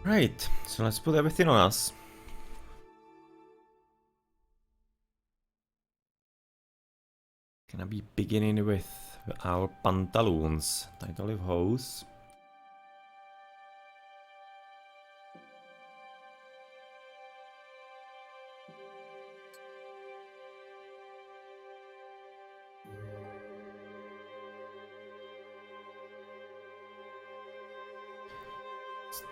Right, so let's put everything on us. Gonna be beginning with our pantaloons. Tight olive hose.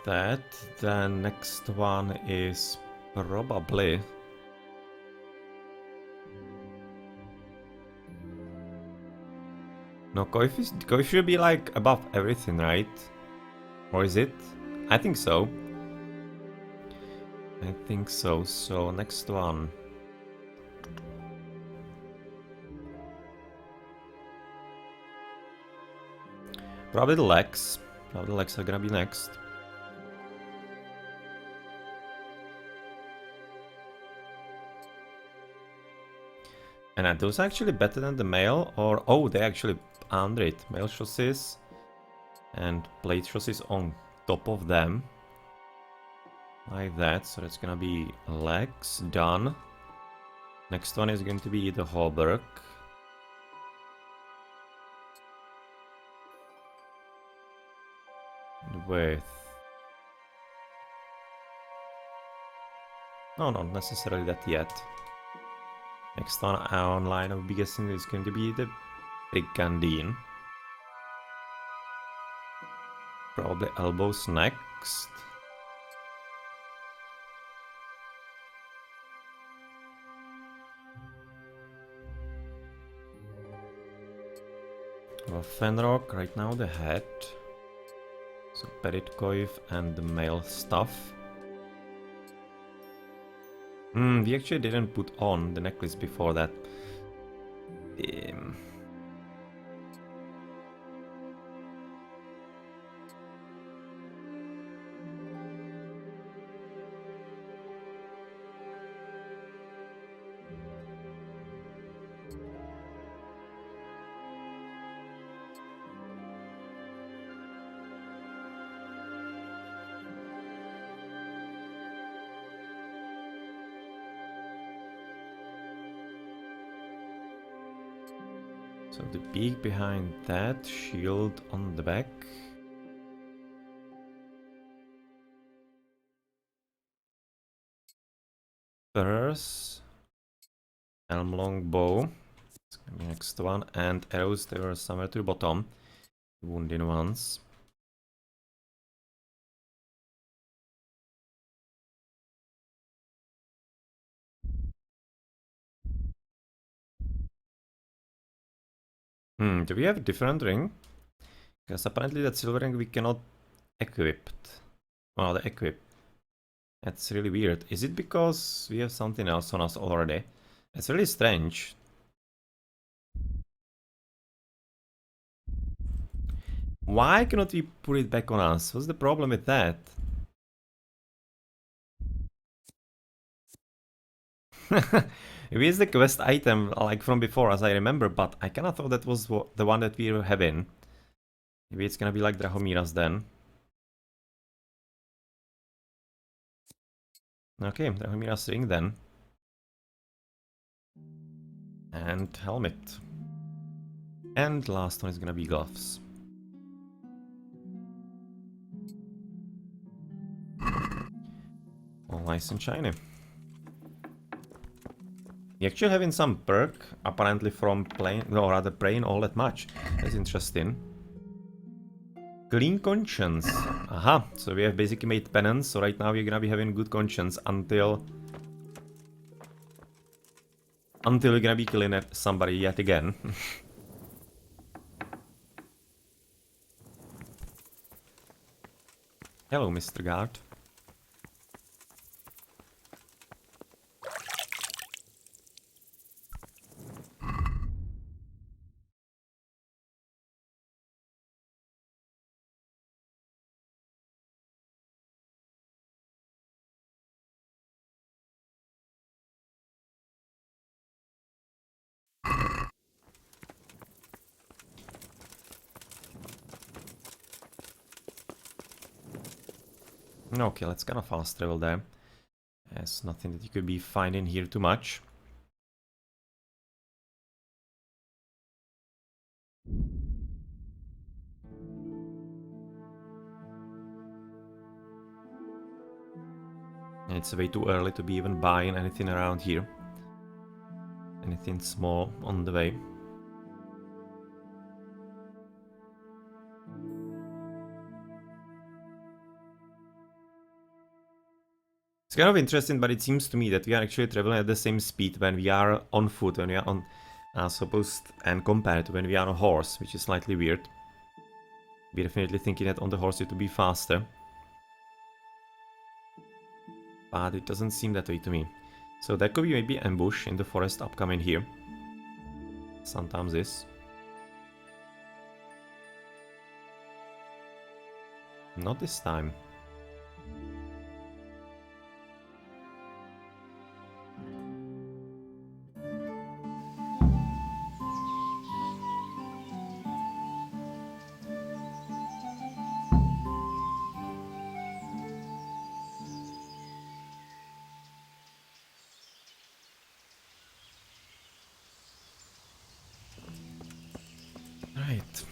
That. The next one is probably no, Koif should be like above everything, right? Or is it? I think so. I think so. So next one. Probably the legs. Probably the legs are gonna be next. And are those actually better than the male? Or, oh, they actually under it. Male chassis and plate chassis on top of them. Like that. So that's gonna be legs. Done. Next one is going to be the Hallberg. With... no, not necessarily that yet. Next one online, I would be guessing is going to be the Brigandine. Probably elbows next. Well, Fenrock, right now the head. So Peritkoiv and the male stuff. We actually didn't put on the necklace before that. So the beak behind that, shield on the back. Spurs. Elm long bow. It's gonna be next one. And arrows, they were somewhere to the bottom. Wounded ones. Do we have a different ring? Because apparently that silver ring we cannot equip. Oh, the equip. That's really weird. Is it because we have something else on us already? It's really strange. Why cannot we put it back on us? What's the problem with that? Maybe it's the quest item like from before, as I remember, but I kinda thought that was the one that we were having. Maybe it's gonna be like Drahomiras then. Okay, Drahomiras ring then. And helmet. And last one is gonna be gloves. All nice and shiny. You're actually having some perk, apparently from playing, no, rather praying all that much. That's interesting. Clean conscience. Aha, so we have basically made penance, so right now we're gonna be having good conscience until we're gonna be killing somebody yet again. Hello, Mr. Guard. Okay, let's kind of fast travel there. There's nothing that you could be finding here too much. And it's way too early to be even buying anything around here. Anything small on the way. It's kind of interesting, but it seems to me that we are actually traveling at the same speed when we are on foot, when we are on supposed, and compared to when we are on a horse, which is slightly weird. We're definitely thinking that on the horse it would be faster. But it doesn't seem that way to me. So that could be maybe ambush in the forest upcoming here. Sometimes is. Not this time. Right.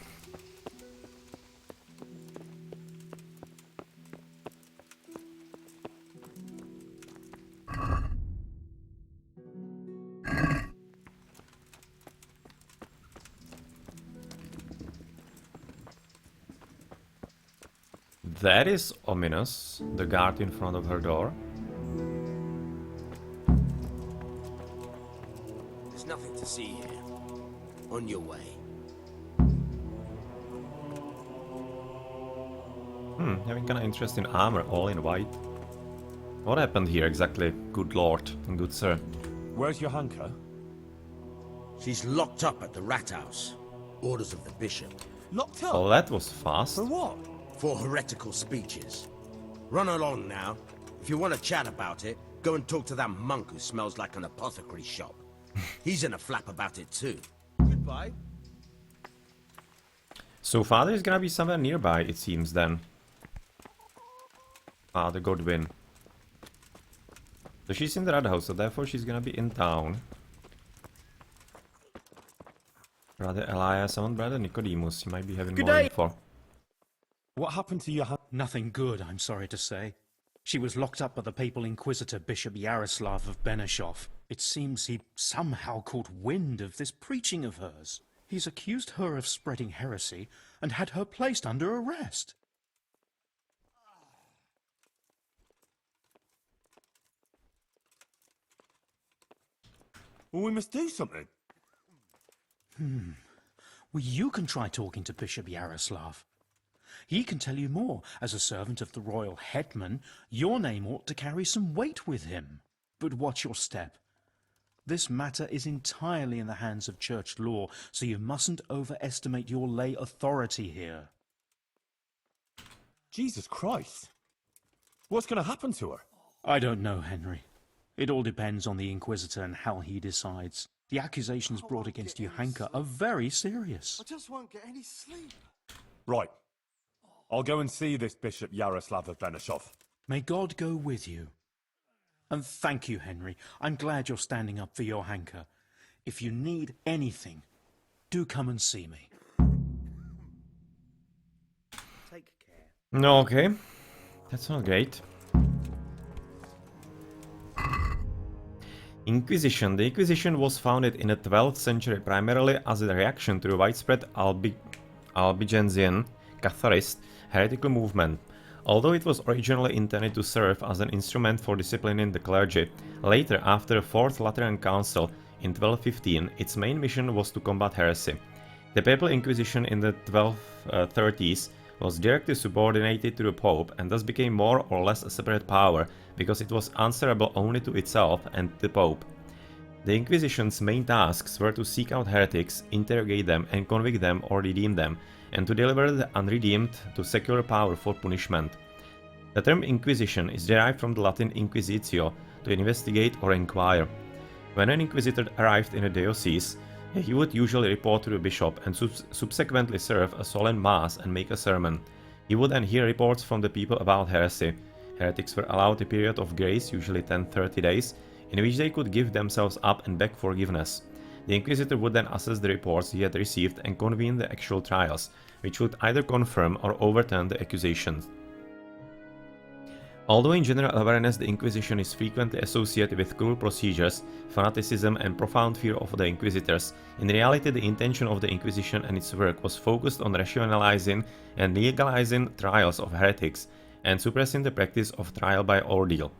That is ominous. The guard in front of her door. There's nothing to see here. On your way. Having kind of interesting armor, all in white. What happened here exactly, good lord and good sir? Where's Johanka? She's locked up at the rat house. Orders of the bishop. Locked up? Oh, that was fast. For what? For heretical speeches. Run along now. If you want to chat about it, go and talk to that monk who smells like an apothecary shop. He's in a flap about it too. Goodbye. So father is gonna be somewhere nearby, it seems then. Father Godwin. So she's in the rat house, so therefore she's gonna be in town. Brother Elias and Brother Nicodemus, you might be having more info. What happened to Johanka? Nothing good, I'm sorry to say. She was locked up by the papal inquisitor Bishop Yaroslav of Benishov. It seems he somehow caught wind of this preaching of hers. He's accused her of spreading heresy and had her placed under arrest. Well, we must do something. Well, you can try talking to Bishop Yaroslav. He can tell you more. As a servant of the royal hetman, your name ought to carry some weight with him. But watch your step. This matter is entirely in the hands of church law, so you mustn't overestimate your lay authority here. Jesus Christ. What's going to happen to her? I don't know, Henry. It all depends on the Inquisitor and how he decides. The accusations brought against Johanka are very serious. I just won't get any sleep. Right. I'll go and see this Bishop Yaroslav of Benishov. May God go with you. And thank you, Henry. I'm glad you're standing up for Johanka. If you need anything, do come and see me. Take care. No, okay. That's not great. Inquisition. The Inquisition was founded in the 12th century primarily as a reaction to the widespread Albigensian Catharist heretical movement. Although it was originally intended to serve as an instrument for disciplining the clergy, later, after the Fourth Lateran Council in 1215, its main mission was to combat heresy. The Papal Inquisition in the 1230s was directly subordinated to the Pope and thus became more or less a separate power because it was answerable only to itself and the Pope. The Inquisition's main tasks were to seek out heretics, interrogate them and convict them or redeem them, and to deliver the unredeemed to secular power for punishment. The term Inquisition is derived from the Latin inquisitio, to investigate or inquire. When an inquisitor arrived in a diocese, he would usually report to the bishop and subsequently serve a solemn mass and make a sermon. He would then hear reports from the people about heresy. Heretics were allowed a period of grace, usually 10-30 days, in which they could give themselves up and beg forgiveness. The Inquisitor would then assess the reports he had received and convene the actual trials, which would either confirm or overturn the accusations. Although in general awareness the Inquisition is frequently associated with cruel procedures, fanaticism and profound fear of the Inquisitors, in reality the intention of the Inquisition and its work was focused on rationalizing and legalizing trials of heretics and suppressing the practice of trial by ordeal.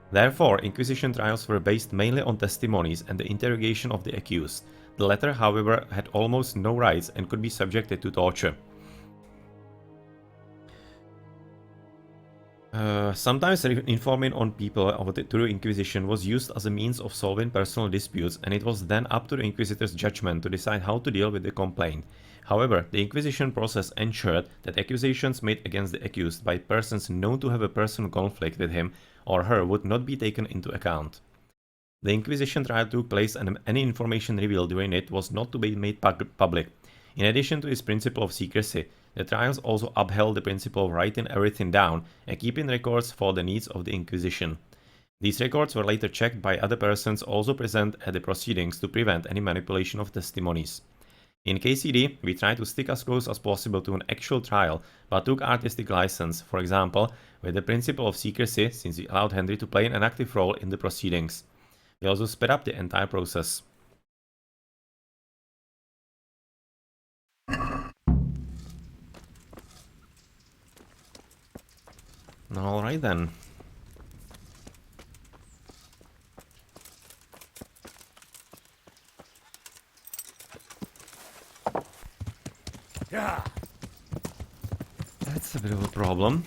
Therefore, Inquisition trials were based mainly on testimonies and the interrogation of the accused. The latter, however, had almost no rights and could be subjected to torture. Sometimes informing on people of the true Inquisition was used as a means of solving personal disputes, and it was then up to the Inquisitor's judgment to decide how to deal with the complaint. However, the Inquisition process ensured that accusations made against the accused by persons known to have a personal conflict with him or her would not be taken into account. The Inquisition trial took place and any information revealed during it was not to be made public. In addition to its principle of secrecy, the trials also upheld the principle of writing everything down and keeping records for the needs of the Inquisition. These records were later checked by other persons also present at the proceedings to prevent any manipulation of testimonies. In KCD, we tried to stick as close as possible to an actual trial, but took artistic license, for example, with the principle of secrecy, since we allowed Henry to play an active role in the proceedings. We also sped up the entire process. Alright then. Yeah. That's a bit of a problem.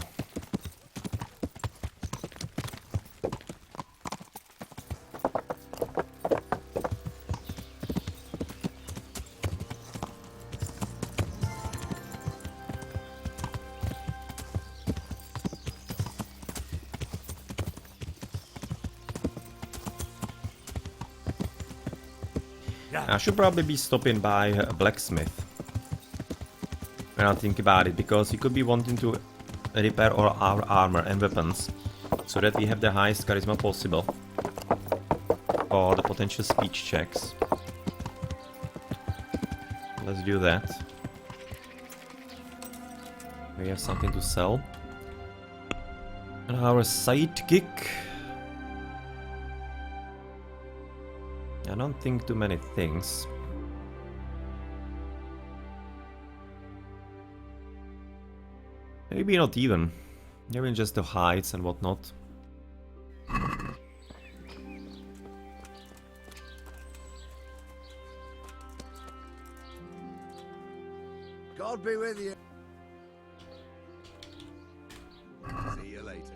I should probably be stopping by a blacksmith. When I think about it, because he could be wanting to repair all our armor and weapons, so that we have the highest charisma possible for the potential speech checks. Let's do that. We have something to sell. And our sidekick. I don't think too many things. Maybe not even. Maybe just the heights and whatnot. God be with you. See you later.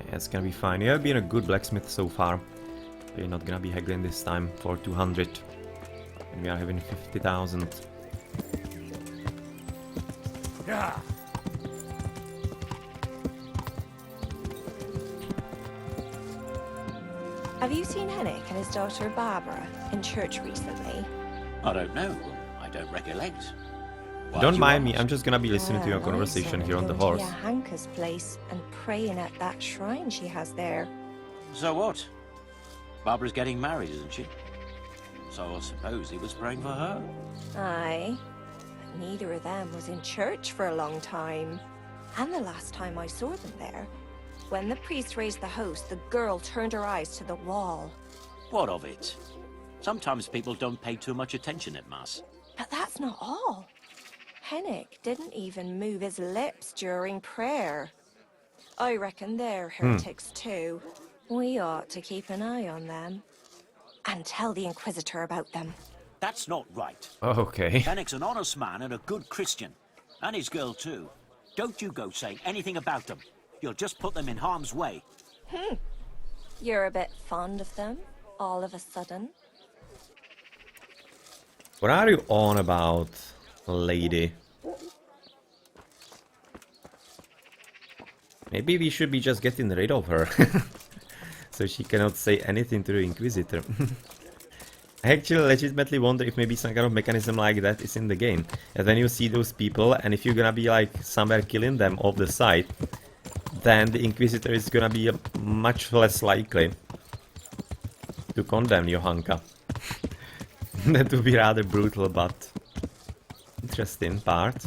Yeah, it's gonna be fine. We have been a good blacksmith so far. We're not gonna be haggling this time for 200. And we are having 50,000. Yeah. Have you seen Hennick and his daughter Barbara in church recently? I don't know. I don't recollect. Why Don't do you mind me, ask? I'm just gonna be listening to your Well, I conversation saw here her on the going to horse. Johanka's place and praying at that shrine she has there. So what? Barbara's getting married, isn't she? So I suppose he was praying for her. Aye, but neither of them was in church for a long time. And the last time I saw them there, when the priest raised the host, the girl turned her eyes to the wall. What of it? Sometimes people don't pay too much attention at Mass. But that's not all. Hennick didn't even move his lips during prayer. I reckon they're heretics too. We ought to keep an eye on them. And tell the Inquisitor about them. That's not right. Okay. Hennick's an honest man and a good Christian. And his girl too. Don't you go saying anything about them. You'll just put them in harm's way. You're a bit fond of them, all of a sudden. What are you on about, lady? Maybe we should be just getting rid of her. So she cannot say anything to the Inquisitor. I actually legitimately wonder if maybe some kind of mechanism like that is in the game. And when you see those people, and if you're gonna be like somewhere killing them off the side, then the Inquisitor is gonna be much less likely to condemn Johanka. That would be rather brutal, but interesting part.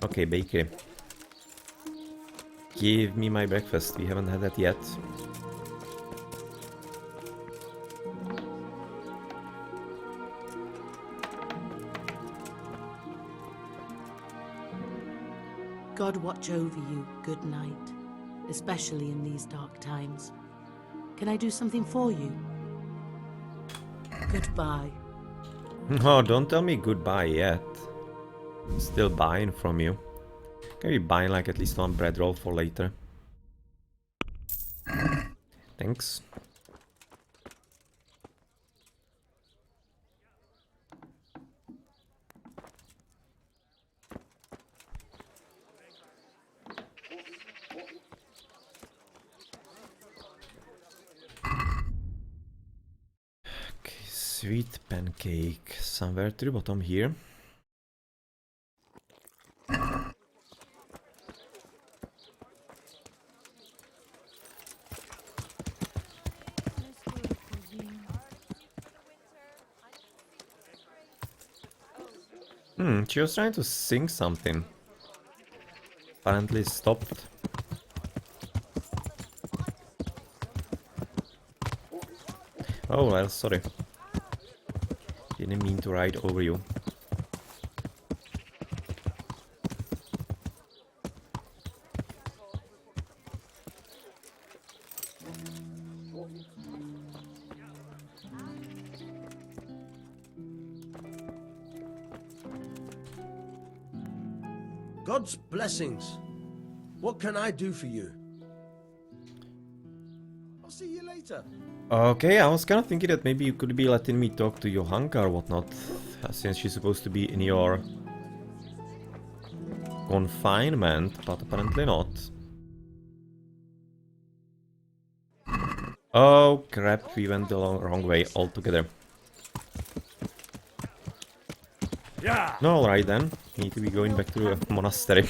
Okay, bakery. Give me my breakfast. We haven't had that yet. God watch over you, good night, especially in these dark times. Can I do something for you? Goodbye. Oh, don't tell me goodbye yet. I'm still buying from you. Can we buy like at least one bread roll for later? Thanks. Okay, sweet pancake. Somewhere to the bottom here. She was trying to sing something. Apparently stopped. Oh well, sorry. Didn't mean to ride over you. God's blessings. What can I do for you? I'll see you later. Okay, I was kind of thinking that maybe you could be letting me talk to Johanka or whatnot, since she's supposed to be in your confinement, but apparently not. Oh crap, we went the wrong way altogether. Yeah. No, alright then. Need to be going back to the monastery.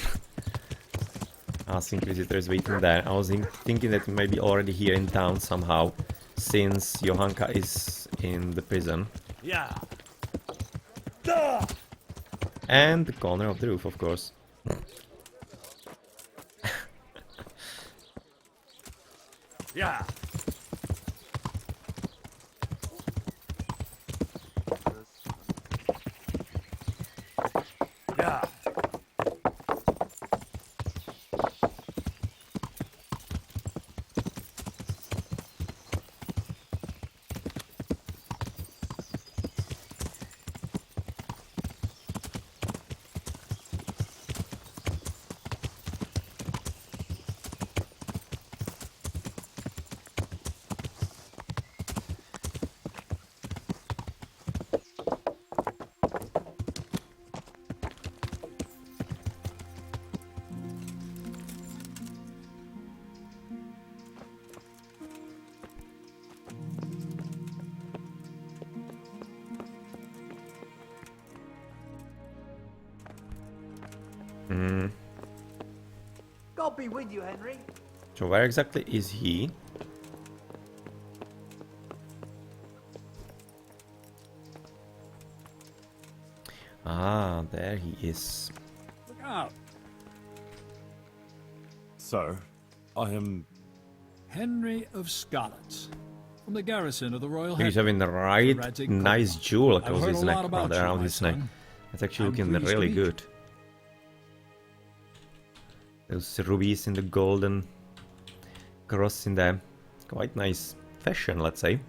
As Inquisitor is waiting there. I was thinking that he might be already here in town somehow, since Johanka is in the prison. Yeah. And the corner of the roof, of course. Yeah. Yeah. God be with you, Henry. So where exactly is he? Ah, there he is. Look out. So, I am Henry of Scarlet, from the garrison of the Royal He's Head. having the right Radzic nice Command. jewel I've across heard his a neck, lot about rather you, around my his neck. son. It's actually I'm looking pleased to really meet good. Those rubies in the golden cross in there. Quite nice fashion, let's say.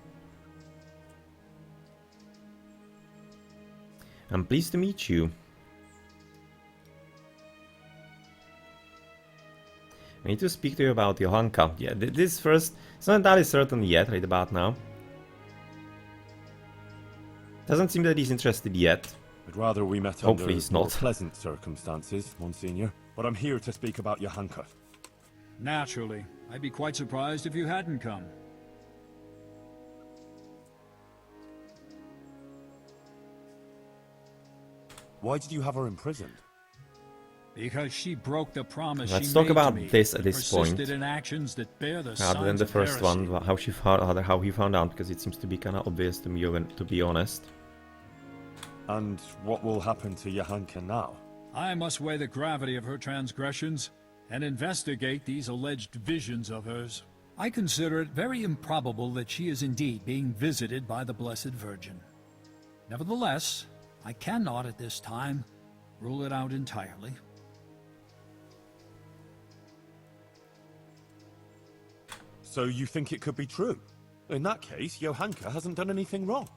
I'm pleased to meet you. I need to speak to you about Johanka. Yeah, this first... It's not entirely certain yet, right about now. Doesn't seem that he's interested yet. I'd rather we met Hopefully under he's more not. pleasant circumstances, Monsignor. But I'm here to speak about Johanka. Naturally. I'd be quite surprised if you hadn't come. Why did you have her imprisoned? Because she broke the promise Let's she talk made about to me, this at and this point. persisted in actions that bear the Rather than signs the of first heresy. one, how he found out, because it seems to be kind of obvious to me, to be honest. And what will happen to Johanka now? I must weigh the gravity of her transgressions and investigate these alleged visions of hers. I consider it very improbable that she is indeed being visited by the Blessed Virgin. Nevertheless, I cannot at this time rule it out entirely. So you think it could be true? In that case, Johanka hasn't done anything wrong.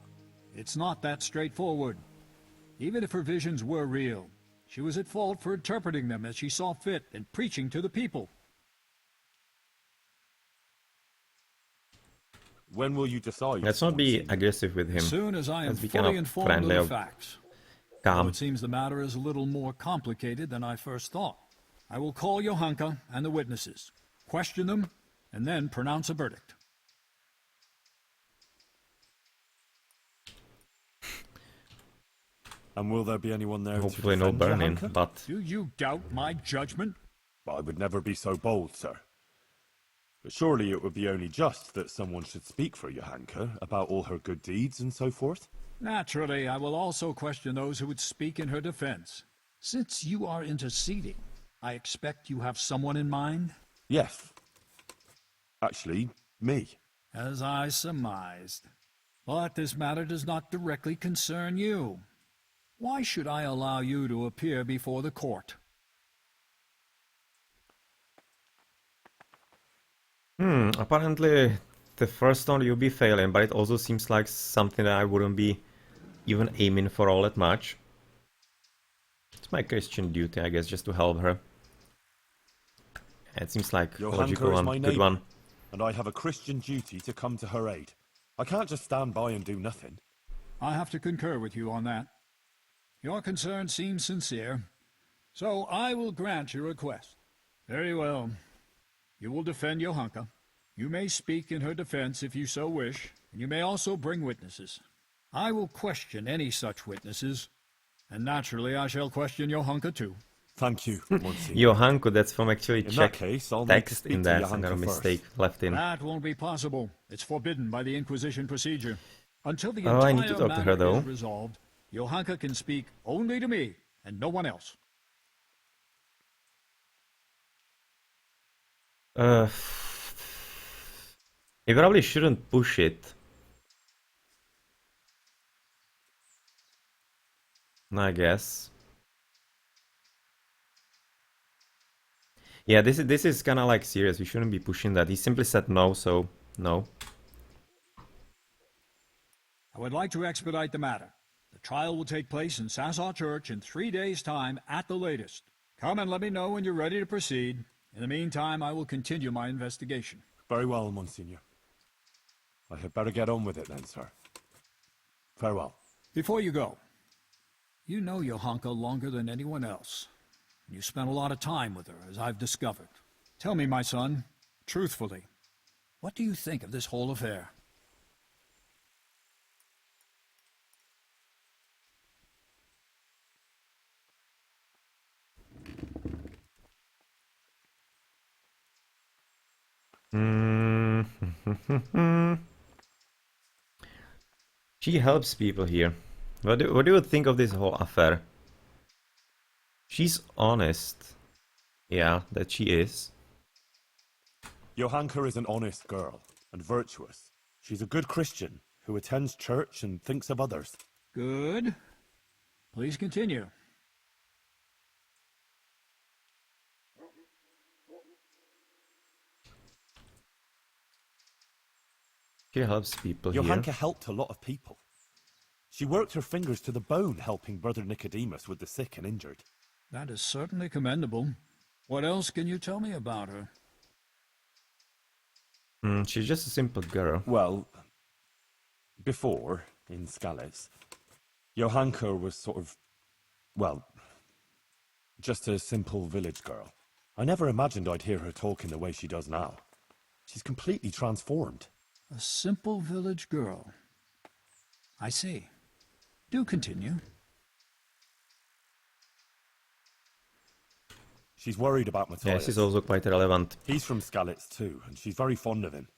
It's not that straightforward. Even if her visions were real, she was at fault for interpreting them as she saw fit and preaching to the people. When will you decide? Let's not be Monsignor? aggressive with him. As soon as I am Let's be kind fully of informed friendly of or the facts. calm. Though it seems the matter is a little more complicated than I first thought. I will call Johanka and the witnesses, question them, and then pronounce a verdict. And will there be anyone there Hopefully to no defend burning, Johanka? but Do you doubt my judgment? I would never be so bold, sir. But surely it would be only just that someone should speak for Johanka about all her good deeds and so forth. Naturally, I will also question those who would speak in her defense. Since you are interceding, I expect you have someone in mind? Yes. Actually, me. As I surmised. But this matter does not directly concern you. Why should I allow you to appear before the court? apparently the first one you'll be failing, but it also seems like something that I wouldn't be even aiming for all that much. It's my Christian duty, I guess, just to help her. It seems like a logical Johanka is one, my good neighbor, one. and I have a Christian duty to come to her aid. I can't just stand by and do nothing. I have to concur with you on that. Your concern seems sincere, so I will grant your request. Very well. You will defend Johanka. You may speak in her defense if you so wish, and you may also bring witnesses. I will question any such witnesses, and naturally I shall question Johanka too. Thank you, Monsignor. Johanko, that's from actually In Czech that case, I'll need to text speak in to there, Johanka and a first. mistake left in. That won't be possible. It's forbidden by the Inquisition procedure. Until the Oh, I need to entire talk to her, matter though. is resolved, Johanka can speak only to me and no one else. You probably shouldn't push it. I guess. Yeah, this is kind of like serious. We shouldn't be pushing that. He simply said no, so no. I would like to expedite the matter. The trial will take place in Sassaw Church in 3 days' time at the latest. Come and let me know when you're ready to proceed. In the meantime, I will continue my investigation. Very well, Monsignor. I had better get on with it then, sir. Farewell. Before you go, you know Johanka longer than anyone else. You spent a lot of time with her, as I've discovered. Tell me, my son, truthfully, what do you think of this whole affair? She helps people here. What do you think of this whole affair? She's honest. Yeah, that she is. Johanka is an honest girl and virtuous. She's a good Christian who attends church and thinks of others. Good. Please continue. She helps people Johanka here. helped a lot of people. She worked her fingers to the bone helping Brother Nicodemus with the sick and injured. That is certainly commendable. What else can you tell me about her? She's just a simple girl. Well, before, in Skalitz, Johanka was sort of, well, just a simple village girl. I never imagined I'd hear her talking the way she does now. She's completely transformed. A simple village girl. I see. Do continue. She's worried about Yeah, Matthias. this is also quite relevant. He's from Skalitz too, and she's very fond of him.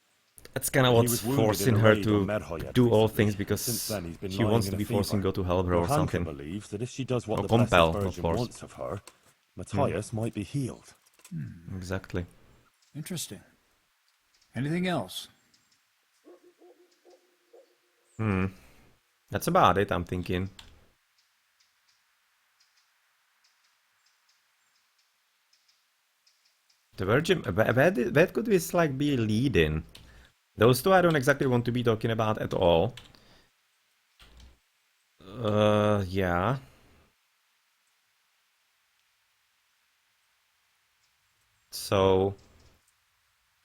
That's kind of He what's was wounded forcing in a her raid to on Medhoyet do all recently, things and because since then he's been she lying wants in to a be forcing fever. God to help her or Johanka something. believes that if she does what Or the compel, Blessed of Virgin course. wants of her, Matthias might be healed. Exactly. Interesting. Anything else? That's about it, I'm thinking. The Virgin, where could this like be leading? Those two I don't exactly want to be talking about at all. Yeah. So,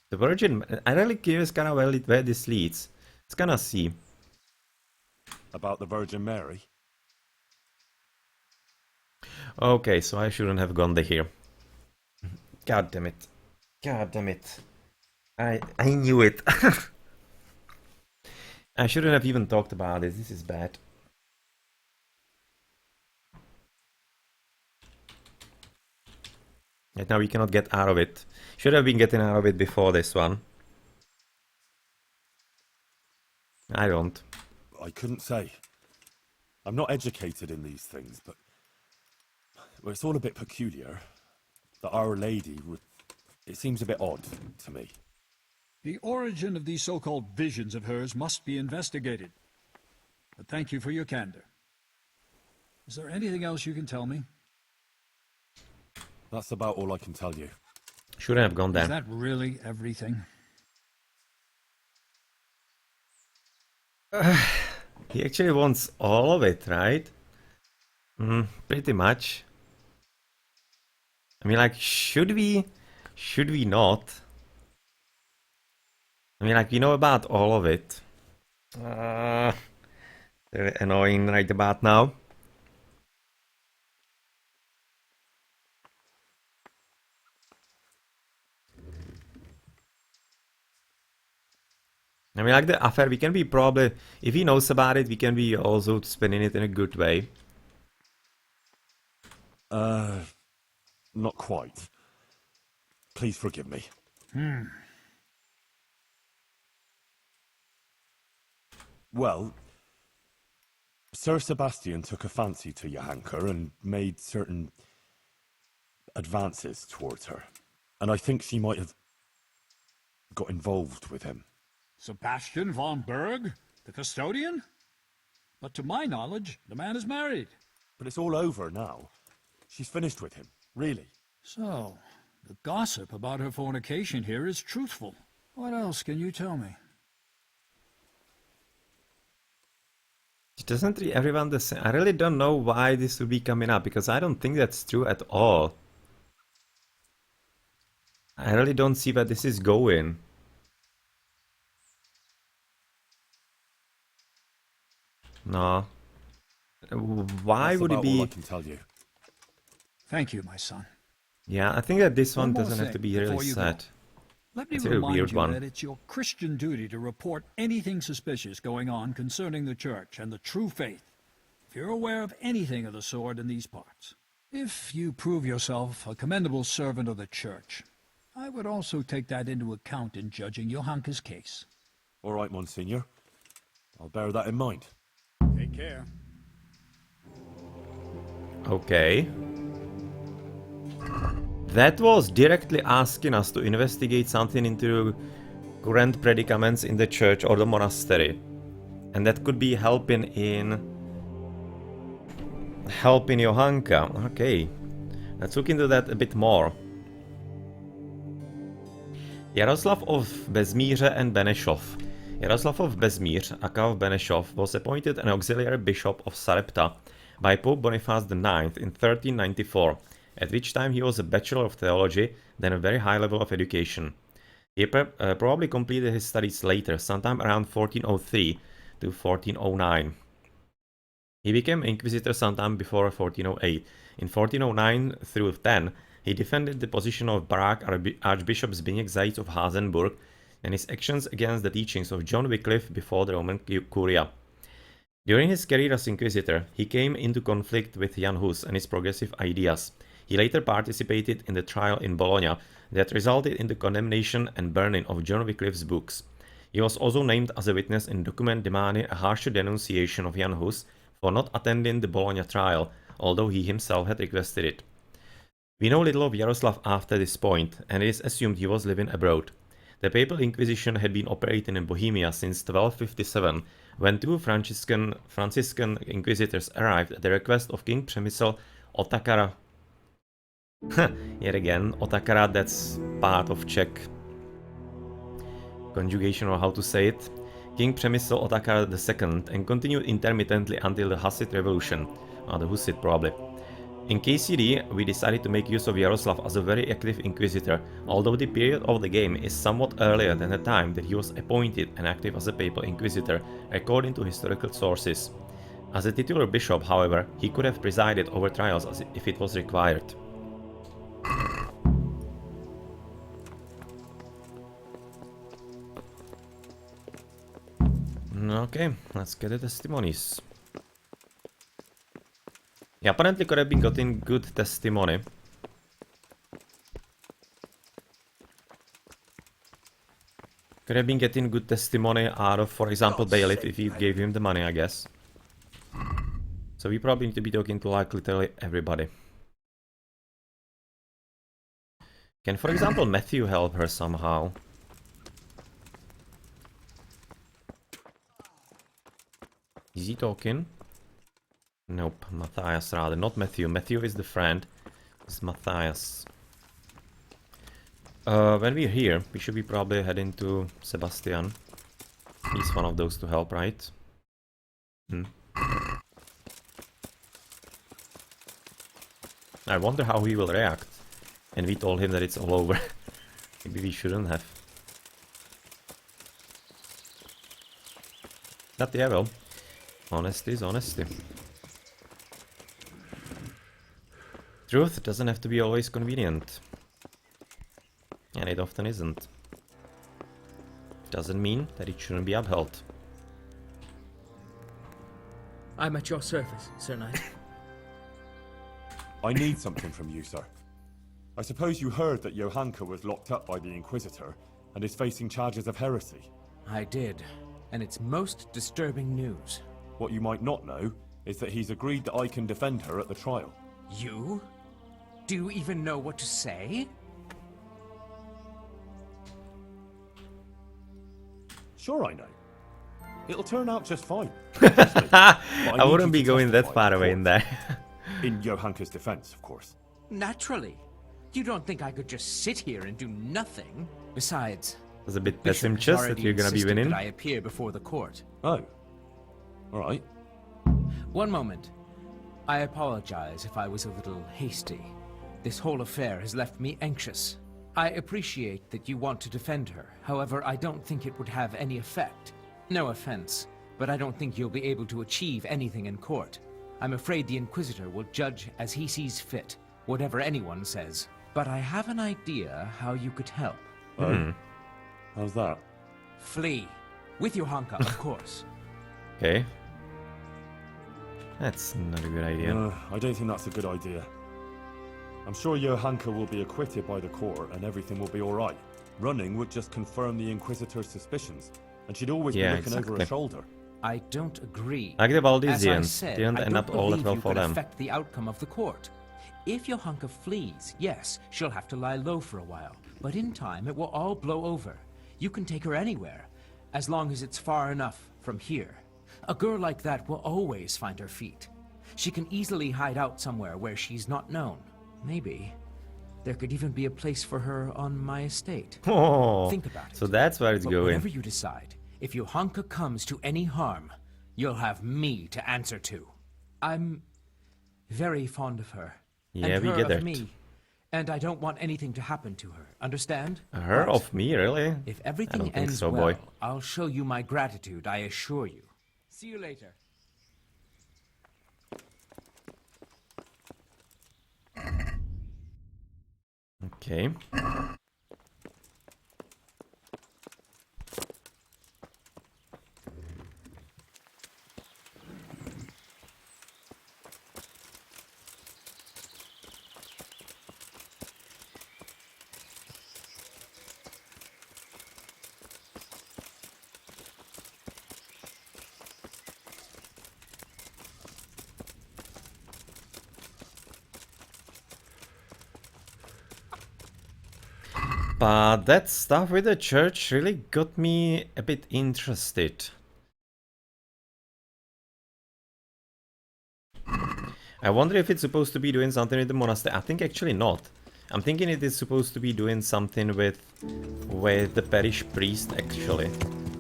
the Virgin, I really curious kind of where this leads. Let's kind of see. About the Virgin Mary? Okay, so I shouldn't have gone there here. God damn it. God damn it. I knew it. I shouldn't have even talked about it. This is bad. Yet now we cannot get out of it. Should have been getting out of it before this one. I don't. I couldn't say. I'm not educated in these things, but well, it's all a bit peculiar. That Our Lady would... It seems a bit odd to me. The origin of these so-called visions of hers must be investigated. But thank you for your candor. Is there anything else you can tell me? That's about all I can tell you. Shouldn't have gone Is there. that really everything? He actually wants all of it, right? Pretty much. I mean, like, should we? Should we not? I mean, like, we know about all of it. They're annoying right about now. I mean, like the affair, we can be probably, if he knows about it, we can be also spinning it in a good way. Not quite. Please forgive me. Well, Sir Sebastian took a fancy to Johanka and made certain advances towards her. And I think she might have got involved with him. Sebastian von Berg, the custodian? But to my knowledge, the man is married. But it's all over now. She's finished with him, really. So, the gossip about her fornication here is truthful. What else can you tell me? Doesn't everyone the same? I really don't know why this would be coming up, because I don't think that's true at all. I really don't see where this is going. No. Why That's would it about all I be? can tell you. Thank you, my son. Yeah, I think that this one more doesn't have to thing be before really you go. sad. Let me It's a very remind weird you one. that it's your Christian duty to report anything suspicious going on concerning the Church and the true faith, if you're aware of anything of the sort in these parts. If you prove yourself a commendable servant of the Church, I would also take that into account in judging Johanka's case. All right, Monsignor. I'll bear that in mind. Take care. Okay. That was directly asking us to investigate something into current predicaments in the church or the monastery. And that could be helping Johanka. Okay. Let's look into that a bit more. Jaroslav of Bezmíře and Benešov. Jaroslav of Bezmíř, aka of Benešov, was appointed an auxiliary bishop of Sarepta by Pope Boniface IX in 1394, at which time he was a Bachelor of Theology, then a very high level of education. He probably completed his studies later, sometime around 1403 to 1409. He became Inquisitor sometime before 1408. In 1409 through 10, He defended the position of Barak Archbishop Zbigniew Zajíc of Hasenburg and his actions against the teachings of John Wycliffe before the Roman Curia. During his career as inquisitor, he came into conflict with Jan Hus and his progressive ideas. He later participated in the trial in Bologna that resulted in the condemnation and burning of John Wycliffe's books. He was also named as a witness in document demanding a harsher denunciation of Jan Hus for not attending the Bologna trial, although he himself had requested it. We know little of Jaroslav after this point, and it is assumed he was living abroad. The Papal Inquisition had been operating in Bohemia since 1257, when two Franciscan inquisitors arrived at the request of King Přemysl Otakara. Yet again, Otakara, that's part of Czech conjugation or how to say it. King Přemysl Otakar II and continued intermittently until the Hussite Revolution. The Hussite probably. In KCD, we decided to make use of Jaroslav as a very active inquisitor, although the period of the game is somewhat earlier than the time that he was appointed and active as a papal inquisitor, according to historical sources. As a titular bishop, however, he could have presided over trials as if it was required. Okay, let's get the testimonies. He apparently could have been getting good testimony. Could have been getting good testimony out of, for example, Bailiff if he gave him the money, I guess. So we probably need to be talking to like literally everybody. Can, for example, Matthew help her somehow? Is he talking? Nope, Matthias rather, not Matthew. Matthew is the friend. It's Matthias. When we're here, we should be probably heading to Sebastian. He's one of those to help, right? I wonder how he will react. And we told him that it's all over. Maybe we shouldn't have. Not the evil. Honesty is honesty. Truth doesn't have to be always convenient. And it often isn't. Doesn't mean that it shouldn't be upheld. I'm at your service, Sir Knight. I need something from you, sir. I suppose you heard that Johanka was locked up by the Inquisitor and is facing charges of heresy. I did, and it's most disturbing news. What you might not know is that he's agreed that I can defend her at the trial. You? Do you even know what to say? Sure I know. It'll turn out just fine. I wouldn't be going that far away in there. In Johanka's defense, of course. Naturally. You don't think I could just sit here and do nothing? Besides, It's a bit Bishop has pessimistic that already you're gonna be insisted winning. that I appear before the court. Oh. Alright. One moment. I apologize if I was a little hasty. This whole affair has left me anxious. I appreciate that you want to defend her. However, I don't think it would have any effect. No offense, but I don't think you'll be able to achieve anything in court. I'm afraid the Inquisitor will judge as he sees fit, whatever anyone says. But I have an idea how you could help. How's that? Flee. With Johanka, of course. Okay. That's not a good idea. I don't think that's a good idea. I'm sure Johanka will be acquitted by the court and everything will be alright. Running would just confirm the Inquisitor's suspicions, and she'd always be looking over her shoulder. I don't agree. Like the As I Valdesians, said, didn't I end don't up all that believe well you for could them. affect the outcome of the court. If Johanka flees, yes, she'll have to lie low for a while. But in time, it will all blow over. You can take her anywhere, as long as it's far enough from here. A girl like that will always find her feet. She can easily hide out somewhere where she's not known. Maybe there could even be a place for her on my estate. Oh, Think about it. so that's where it's But going. whatever you decide, if Johanka comes to any harm, you'll have me to answer to. I'm very fond of her. Yeah, and we her get of that. me. And I don't want anything to happen to her. Understand? Her But of me, really? if I everything don't think ends so, well, boy. I'll show you my gratitude, I assure you. See you later. Okay. But that stuff with the church really got me a bit interested. I wonder if it's supposed to be doing something with the monastery. I think actually not. I'm thinking it is supposed to be doing something with the parish priest actually.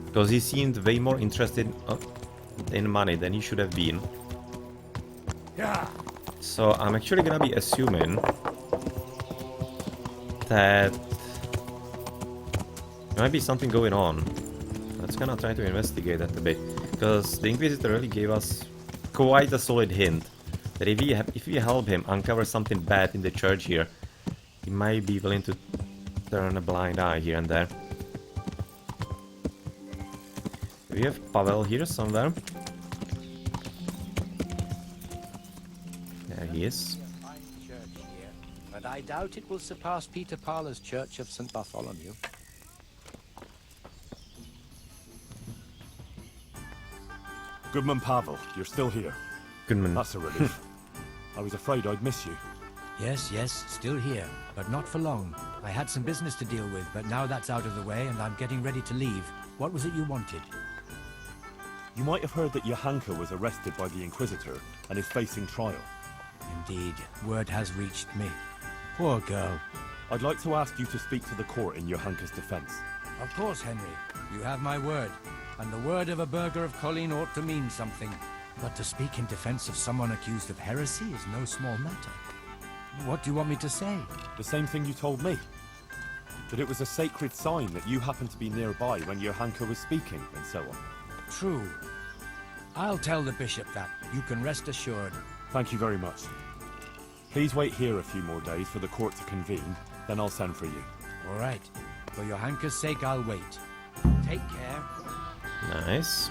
Because he seemed way more interested in money than he should have been. Yeah. So I'm actually gonna be assuming that there might be something going on. Let's gonna try to investigate that a bit. Because the Inquisitor really gave us quite a solid hint that if we help him uncover something bad in the church here, he might be willing to turn a blind eye here and there. We have Pavel here somewhere. There he is. But I doubt it will surpass Peter Parler's Church of St. Bartholomew. Goodman Pavel, you're still here. Goodman. That's a relief. I was afraid I'd miss you. Yes, still here, but not for long. I had some business to deal with, but now that's out of the way and I'm getting ready to leave. What was it you wanted? You might have heard that Johanka was arrested by the Inquisitor and is facing trial. Indeed, word has reached me. Poor girl. I'd like to ask you to speak to the court in Johanka's defense. Of course, Henry. You have my word. And the word of a burgher of Colleen ought to mean something. But to speak in defense of someone accused of heresy is no small matter. What do you want me to say? The same thing you told me. That it was a sacred sign that you happened to be nearby when Johanka was speaking, and so on. True. I'll tell the bishop that. You can rest assured. Thank you very much. Please wait here a few more days for the court to convene, then I'll send for you. All right. For Johanka's sake, I'll wait. Take care. Nice.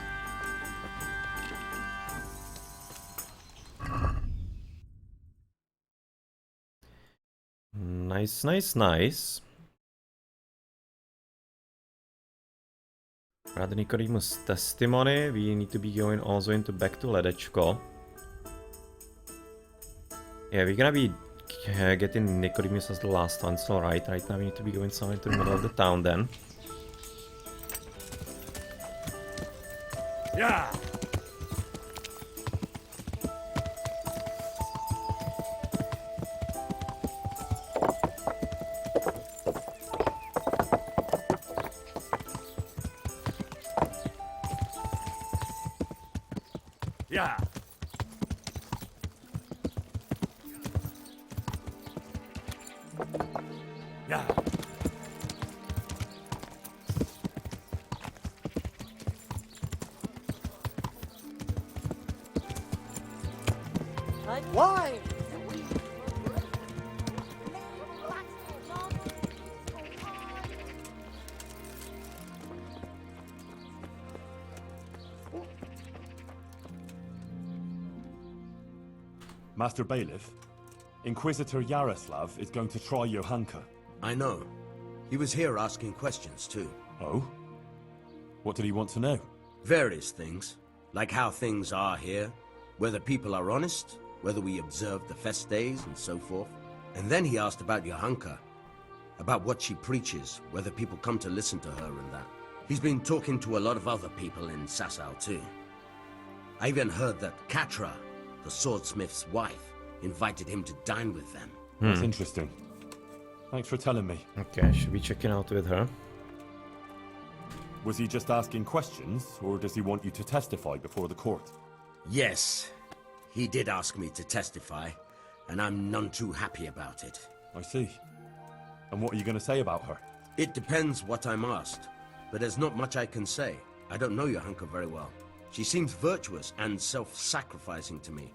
Nice. Brother Nicodemus' testimony. We need to be going also back to Ledečko. Yeah, we're gonna be getting Nicodemus as the last one, so right now we need to be going somewhere to the middle of the town then. Yeah! Yeah! Yeah! Why? Master Bailiff, Inquisitor Yaroslav is going to try Johanka. I know. He was here asking questions, too. Oh? What did he want to know? Various things. Like how things are here, whether people are honest, whether we observe the fest days, and so forth. And then he asked about Johanka. About what she preaches, whether people come to listen to her and that. He's been talking to a lot of other people in Sasau, too. I even heard that Katra, the swordsmith's wife, invited him to dine with them. That's interesting. Thanks for telling me. Okay, should be checking out with her. Was he just asking questions, or does he want you to testify before the court? Yes, he did ask me to testify, and I'm none too happy about it. I see. And what are you going to say about her? It depends what I'm asked, but there's not much I can say. I don't know Johanka very well. She seems virtuous and self-sacrificing to me.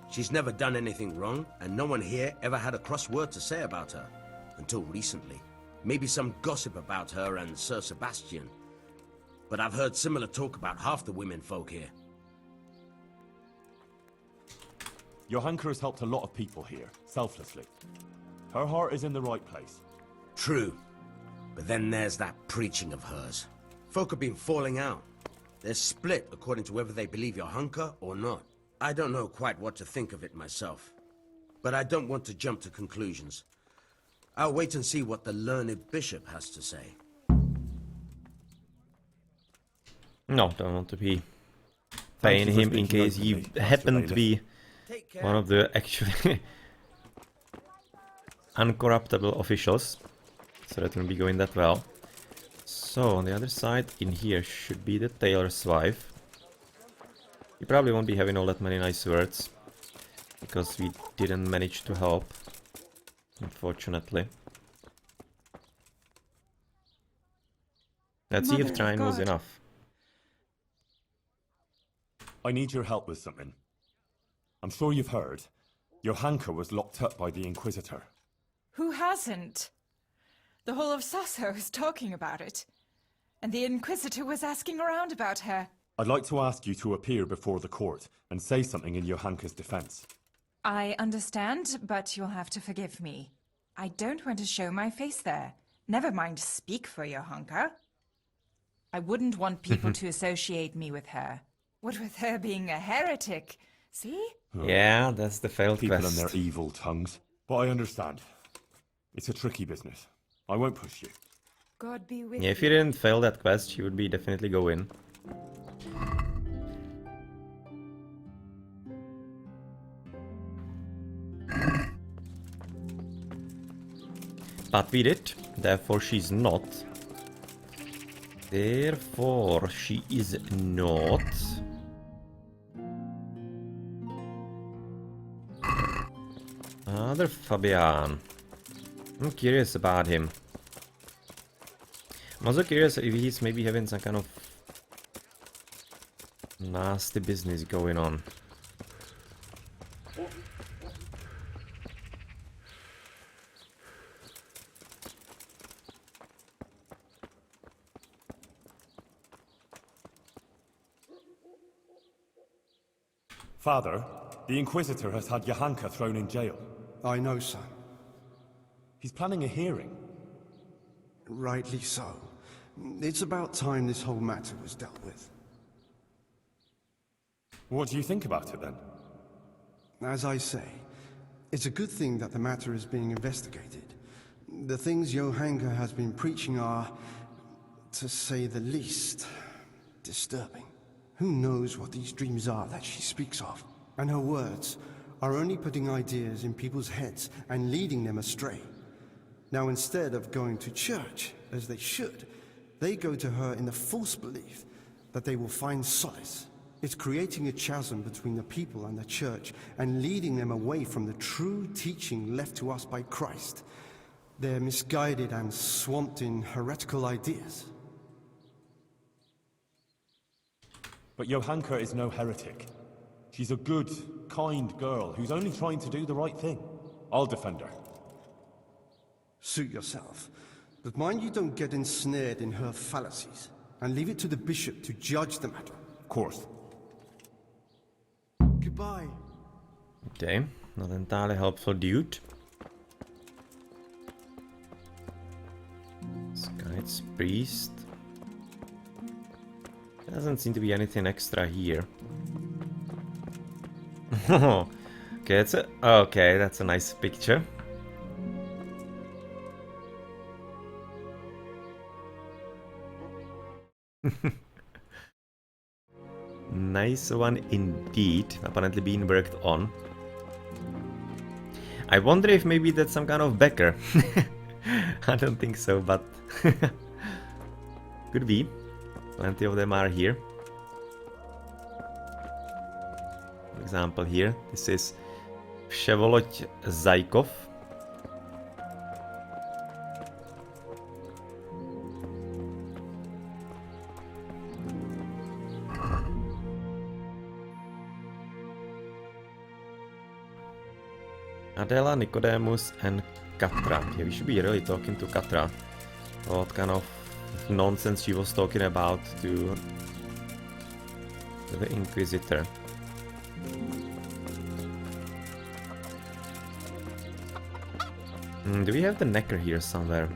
She's never done anything wrong, and no one here ever had a cross word to say about her. until recently. Maybe some gossip about her and Sir Sebastian. But I've heard similar talk about half the women folk here. Johanka has helped a lot of people here, selflessly. Her heart is in the right place. True. But then there's that preaching of hers. Folk have been falling out. They're split according to whether they believe Johanka or not. I don't know quite what to think of it myself. But I don't want to jump to conclusions. I'll wait and see what the learned bishop has to say. No, don't want to be paying him in case he happened to be one of the actually uncorruptible officials. So that won't be going that well. So on the other side, in here should be the tailor's wife. You probably won't be having all that many nice words, because we didn't manage to help, unfortunately. Let's see if trying was enough. I need your help with something. I'm sure you've heard. Johanka was locked up by the Inquisitor. Who hasn't? The whole of Sasso is talking about it. And the Inquisitor was asking around about her. I'd like to ask you to appear before the court and say something in Johanka's defense. I understand, but you'll have to forgive me. I don't want to show my face there. Never mind speak for Johanka. I wouldn't want people to associate me with her. What with her being a heretic, see? Yeah, that's the failed People quest. and their evil tongues. But I understand. It's a tricky business. I won't push you. God be with Yeah, if you didn't fail that quest, you would be definitely go in. But we did, therefore she's not. Therefore she is not. Another Fabian. I'm curious about him. I'm also curious if he's maybe having some kind of nasty business going on. Father, the Inquisitor has had Johanka thrown in jail. I know, son. He's planning a hearing. Rightly so. It's about time this whole matter was dealt with. What do you think about it, then? As I say, it's a good thing that the matter is being investigated. The things Johanka has been preaching are, to say the least, disturbing. Who knows what these dreams are that she speaks of? And her words are only putting ideas in people's heads and leading them astray. Now, instead of going to church, as they should, they go to her in the false belief that they will find solace. It's creating a chasm between the people and the church and leading them away from the true teaching left to us by Christ. They're misguided and swamped in heretical ideas. But Johanka is no heretic. She's a good, kind girl who's only trying to do the right thing. I'll defend her. Suit yourself. But mind you don't get ensnared in her fallacies, and leave it to the bishop to judge the matter. Of course. Goodbye. Okay, not entirely helpful dude. Sky's priest. Doesn't seem to be anything extra here. Okay, that's a nice picture. Nice one indeed, apparently being worked on. I wonder if maybe that's some kind of Becker. I don't think so, but could be. Plenty of them are here. For example here, this is Vsevolod Zajkov. Adela, Nicodemus, and Katra. Yeah, we should be really talking to Katra. What kind of nonsense she was talking about to the Inquisitor. Do we have the Necker here somewhere?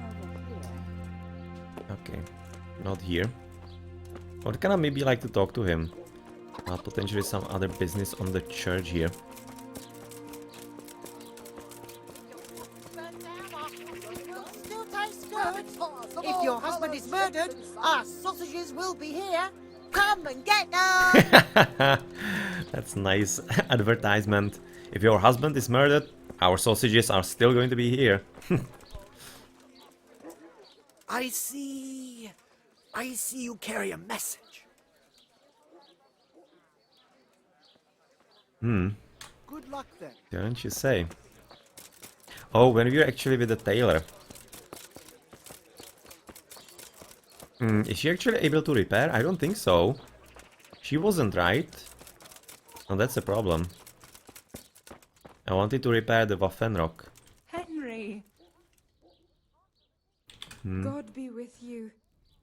Okay, not here. I'd kinda maybe like to talk to him about potentially some other business on the church here. If your husband is murdered, our sausages will be here. Come and get them! That's nice advertisement. If your husband is murdered, our sausages are still going to be here. I see you carry a message. Good luck then. Don't you say? Oh, when we were actually with the tailor. Is she actually able to repair? I don't think so. She wasn't, right? Oh, that's a problem. I wanted to repair the Waffenrock. Henry. God be with you.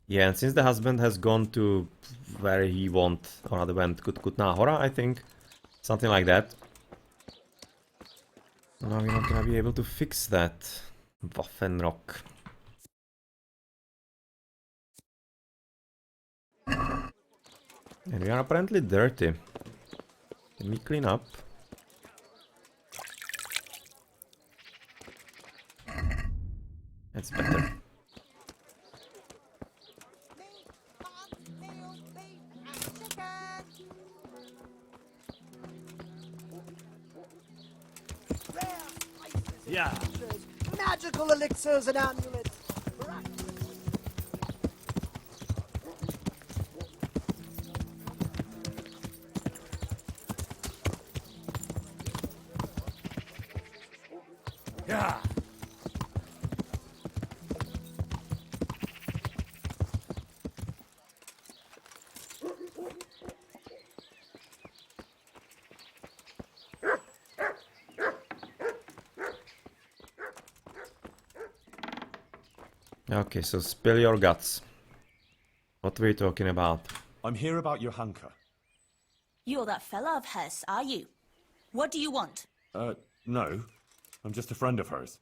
Yeah, and since the husband has gone to where he went, or rather went Kutnahora, I think. Something like that. Now we're not gonna be able to fix that Waffenrock. And we are apparently dirty. Can we clean up? That's better. Yeah. Magical elixirs and amulets. Yeah. Okay, so spill your guts. What were you talking about? I'm here about Johanka. You're that fella of hers, are you? What do you want? No. I'm just a friend of hers.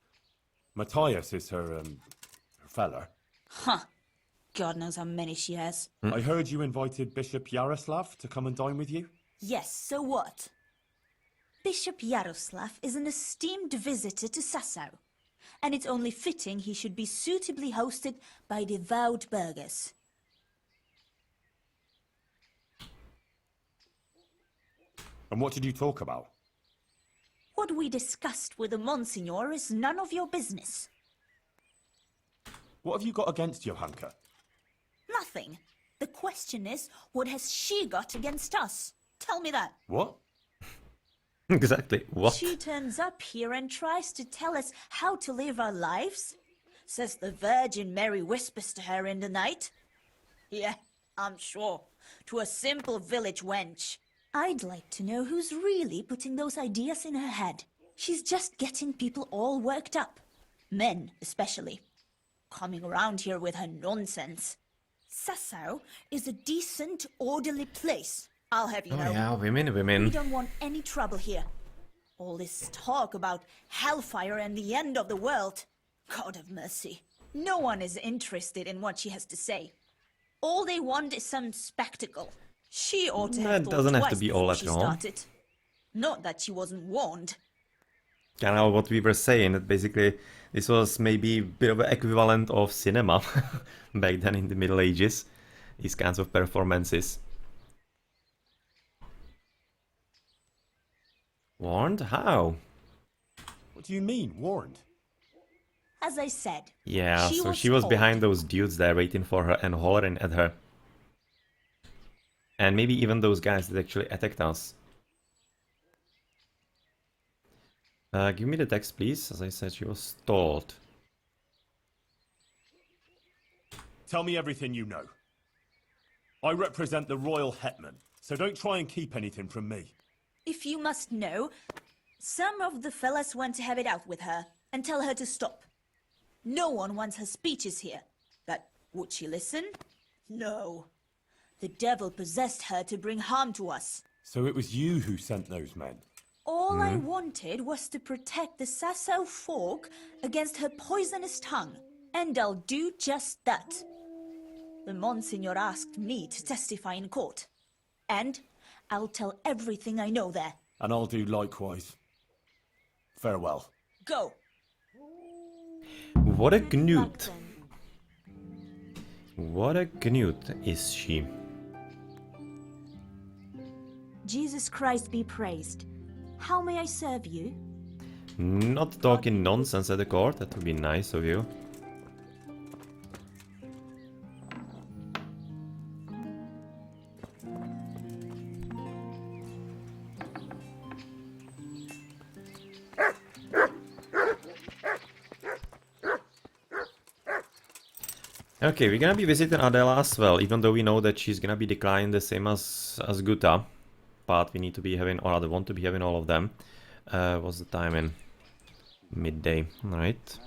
Matthias is her fella. Huh. God knows how many she has. I heard you invited Bishop Yaroslav to come and dine with you? Yes, so what? Bishop Yaroslav is an esteemed visitor to Sassau, and it's only fitting he should be suitably hosted by devout burghers. And what did you talk about? What we discussed with the Monsignor is none of your business. What have you got against Johanka? Nothing. The question is, what has she got against us? Tell me that. What? Exactly, what? She turns up here and tries to tell us how to live our lives. Says the Virgin Mary whispers to her in the night. Yeah, I'm sure. To a simple village wench. I'd like to know who's really putting those ideas in her head. She's just getting people all worked up. Men, especially. Coming around here with her nonsense. Sassau is a decent, orderly place. I'll have you know. Oh yeah, women. We don't want any trouble here. All this talk about hellfire and the end of the world. God have mercy. No one is interested in what she has to say. All they want is some spectacle. She ought to have That doesn't have to twice be all before at she all. started. Not that she wasn't warned. Kind of what we were saying, that basically this was maybe a bit of an equivalent of cinema back then in the Middle Ages. These kinds of performances. Warned? How? What do you mean, warned? As I said. Yeah, so she was behind those dudes there waiting for her and hollering at her. And maybe even those guys that actually attacked us. Give me the text, please. As I said, she was told. Tell me everything you know. I represent the royal hetman, so don't try and keep anything from me. If you must know, Some of the fellas want to have it out with her and tell her to stop. No one wants her speeches here. But would she listen? No. The devil possessed her to bring harm to us. So it was you who sent those men? All I wanted was to protect the Sasso folk against her poisonous tongue. And I'll do just that. The Monsignor asked me to testify in court. And I'll tell everything I know there. And I'll do likewise. Farewell. Go. What a gnut. What a gnut is she. Jesus Christ be praised. How may I serve you? Not talking nonsense at the court, that would be nice of you. Okay, we're gonna be visiting Adela as well, even though we know that she's gonna be declined the same as Guta. But we need to be having, or rather want to be having all of them. What's the time in? Midday, right?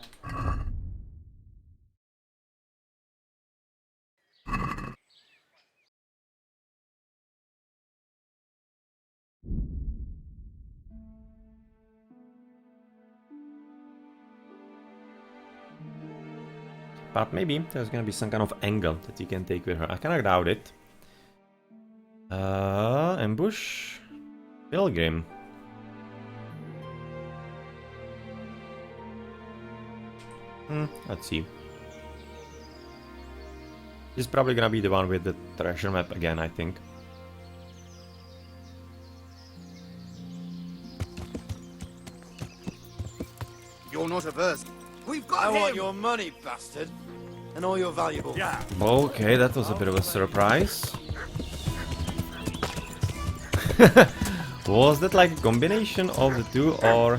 But maybe there's gonna be some kind of angle that you can take with her. I kinda doubt it. Ambush? Pilgrim. Let's see. This is probably gonna be the one with the treasure map again, I think. You're not averse. We've got I want your money, bastard. And all your valuables. Yeah. Okay, that was a bit of a surprise. Was that like a combination of the two, or...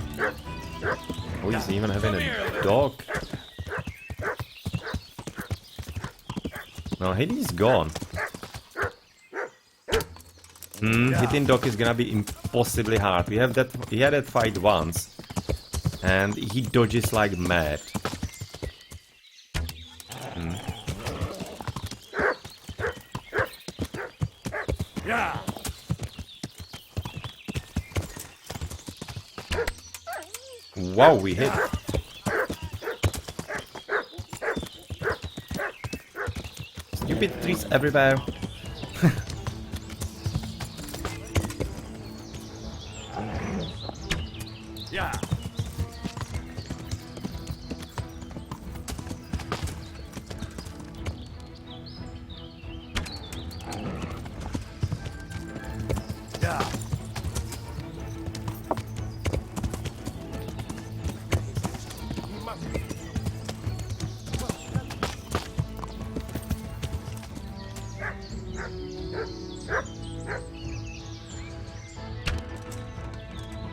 Oh, he's even having a dog. No, Hades gone. Hitting dog is gonna be impossibly hard. We had that fight once. And he dodges like mad. Yeah. Wow, we hit. Stupid trees everywhere. Yeah.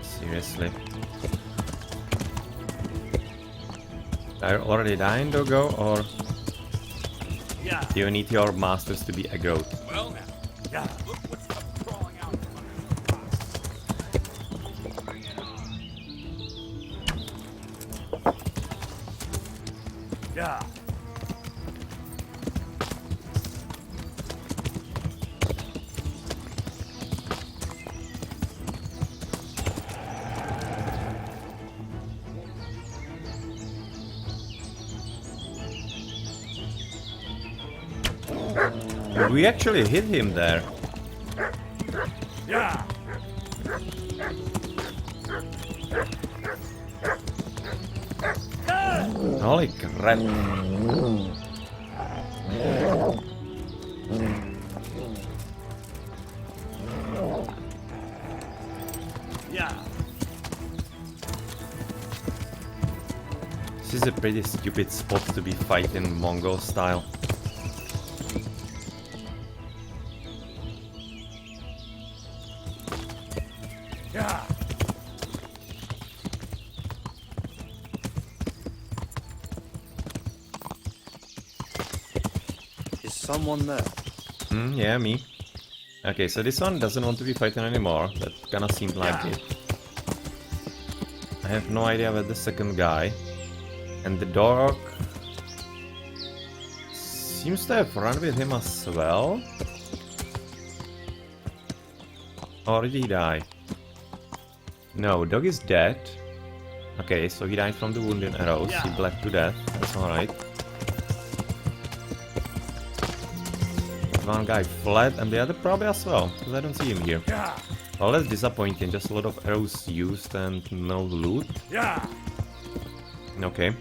Seriously. Are you already dying, Dogo, or do you need your masters to be aggroed? Well now. Yeah. Look what's crawling out. Yeah. We actually hit him there. Yeah. Holy crap. Yeah. This is a pretty stupid spot to be fighting Mongol style. Yeah. Is someone there? Yeah, me. Okay, so this one doesn't want to be fighting anymore. That kinda seemed like it. I have no idea where the second guy. And the dog seems to have run with him as well. Or did he die? No, dog is dead. Okay, so he died from the wound in arrows. He bled to death. That's alright. One guy fled and the other probably as well, because I don't see him here. Well, that's disappointing. Just a lot of arrows used and no loot. Okay.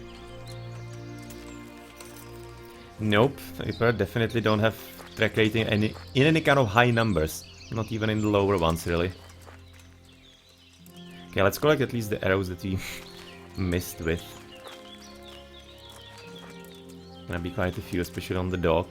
Nope, Reaper definitely don't have track rating in any kind of high numbers. Not even in the lower ones, really. Okay, let's collect at least the arrows that we missed with. Gonna be quite a few, especially on the dog.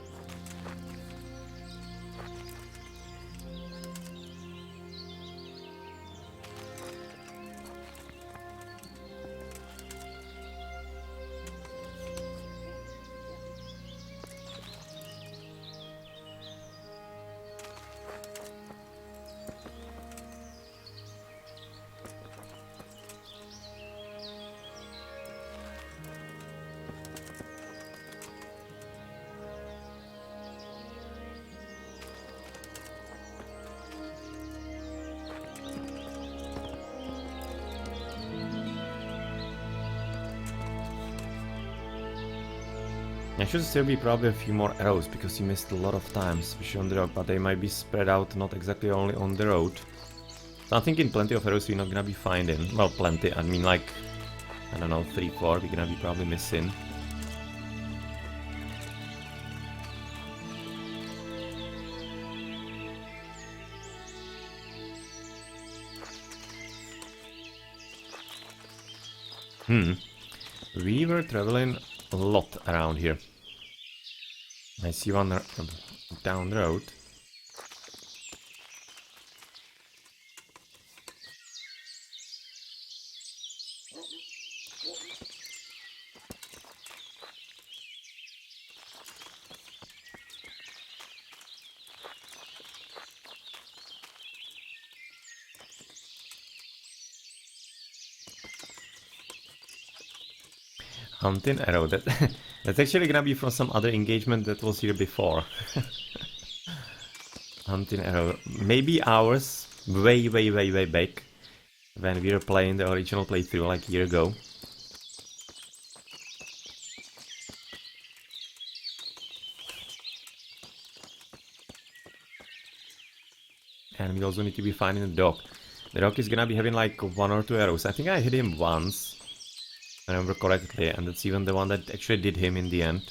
There should still be probably a few more arrows because he missed a lot of times, especially on the road, but they might be spread out not exactly only on the road. So I'm thinking plenty of arrows we're not gonna be finding. Well, plenty, I mean like, I don't know, 3, 4 we're gonna be probably missing. We were traveling a lot around here. I see one down the road. Hunting arrow, that's actually gonna be from some other engagement that was here before. Hunting arrow, maybe ours, way back, when we were playing the original playthrough like a year ago. And we also need to be finding the dog. The dog is gonna be having like 1 or 2 arrows. I think I hit him once, if I remember correctly, and that's even the one that actually did him in the end.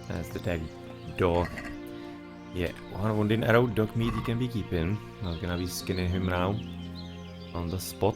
That's the tag dog. Yeah, 1 wounded arrow, dog meat he can be keeping. Not gonna be skinning him now on the spot.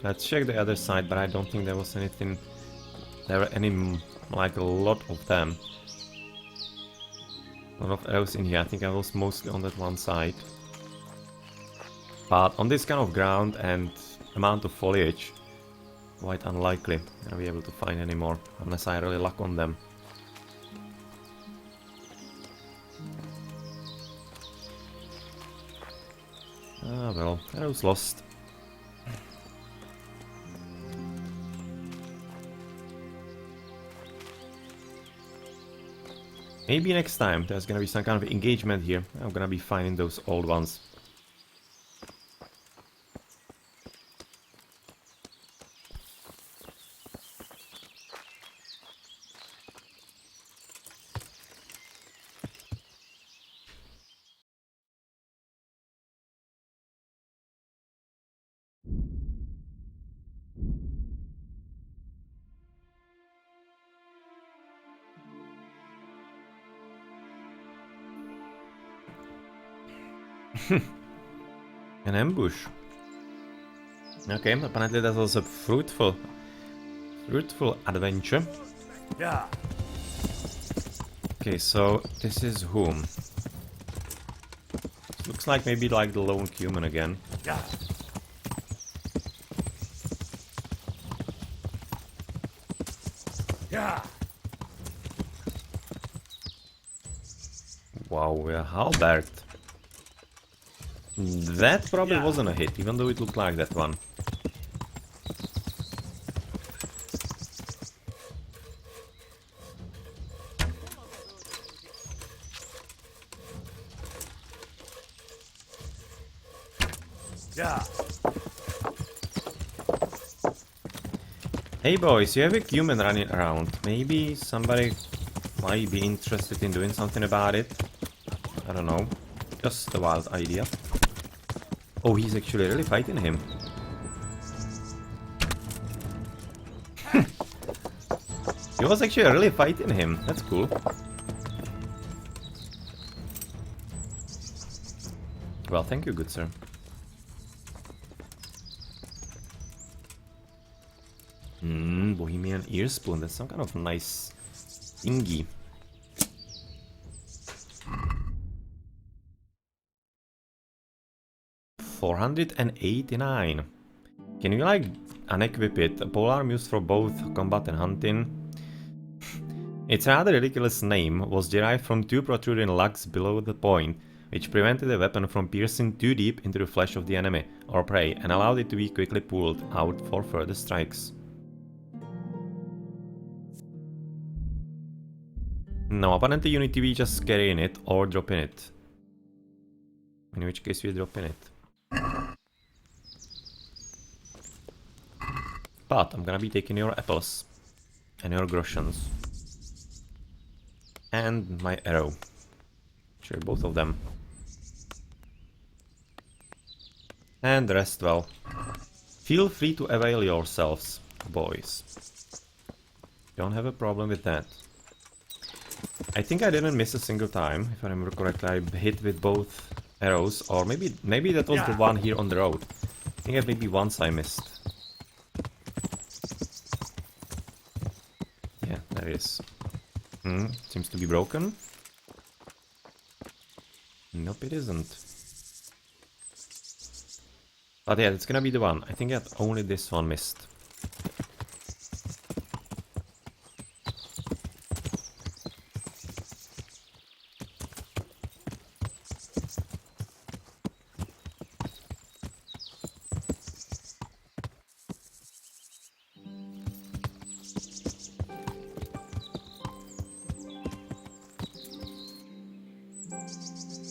Let's check the other side, but I don't think there was anything. There were like a lot of them. A lot of arrows in here. I think I was mostly on that one side. But on this kind of ground and amount of foliage, quite unlikely I'll be able to find any more, unless I really luck on them. Ah well, arrows lost. Maybe next time there's gonna be some kind of engagement here. I'm gonna be finding those old ones. An ambush. Okay, apparently that was a fruitful adventure. Yeah. Okay, so this is whom? Looks like maybe like the lone human again. Yeah. Yeah. Wow, we're halberd. That probably wasn't a hit, even though it looked like that one. Yeah. Hey boys, you have a human running around. Maybe somebody might be interested in doing something about it. I don't know. Just a wild idea. Oh, he's actually really fighting him. He was actually really fighting him. That's cool. Well, thank you, good sir. Bohemian ear spoon. That's some kind of nice thingy. $489. Can you like unequip it? A polearm used for both combat and hunting. Its rather ridiculous name was derived from two protruding lugs below the point, which prevented the weapon from piercing too deep into the flesh of the enemy or prey and allowed it to be quickly pulled out for further strikes. No, apparently you need to be just carrying it or dropping it. In which case we're dropping it. But I'm gonna be taking your apples. And your groshens. And my arrow. Sure, both of them. And the rest, well. Feel free to avail yourselves, boys. Don't have a problem with that. I think I didn't miss a single time, if I remember correctly. I hit with both arrows, or maybe that was the one here on the road. I think maybe once I missed. Yeah, there is. Seems to be broken. Nope, it isn't. But yeah, it's gonna be the one. I think that only this one missed.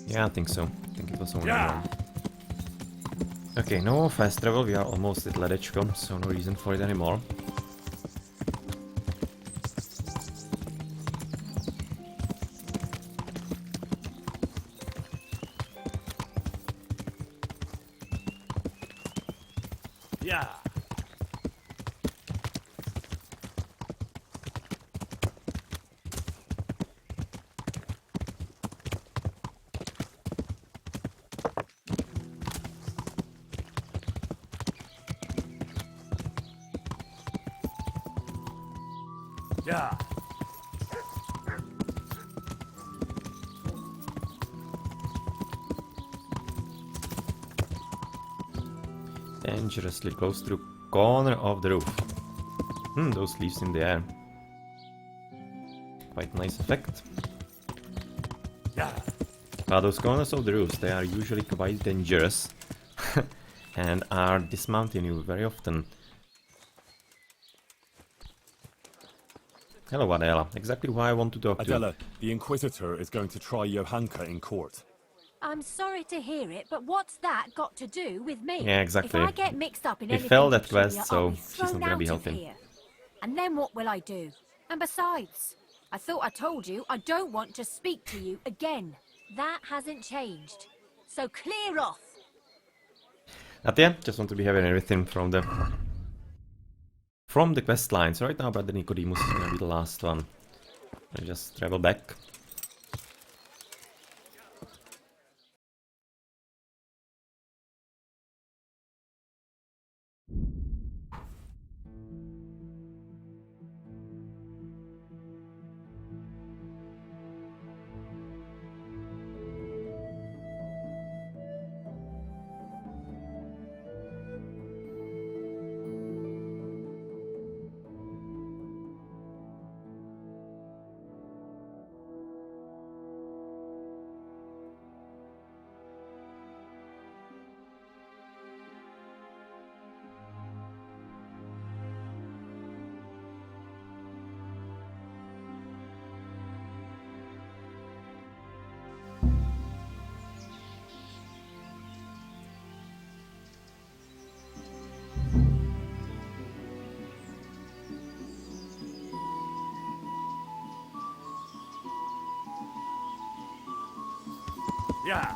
Yeah, I think so. I think it was only one. Okay, no fast travel, we are almost at Ledečko, so no reason for it anymore. Yeah. Yeah. Dangerously close to the corner of the roof. Those leaves in the air. Quite nice effect. Yeah. But those corners of the roofs, they are usually quite dangerous. And are dismounting you very often. Hello, Adela. Exactly who I want to talk to. Adela, the Inquisitor is going to try Johanka in court. I'm sorry to hear it, but what's that got to do with me? Yeah, exactly. If I get mixed up in He anything, failed that Petunia, quest, I'll so be she's thrown not gonna be out of helping. here. And then what will I do? And besides, I thought I told you I don't want to speak to you again. That hasn't changed. So clear off. But yeah, just want to be having everything from the quest line. So right now, Brother Nicodemus is gonna be the last one. I just travel back. Yeah.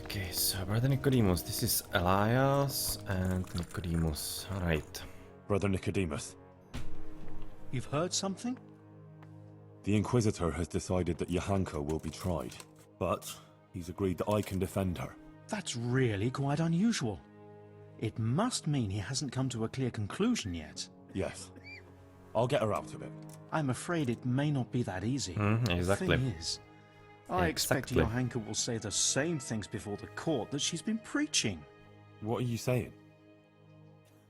Okay, so Brother Nicodemus, this is Elias and Nicodemus. Alright. Brother Nicodemus. You've heard something? The Inquisitor has decided that Johanka will be tried, but he's agreed that I can defend her. That's really quite unusual. It must mean he hasn't come to a clear conclusion yet. Yes. I'll get her out of it. I'm afraid it may not be that easy. Exactly. The thing is, I expect Johanka will say the same things before the court that she's been preaching. What are you saying?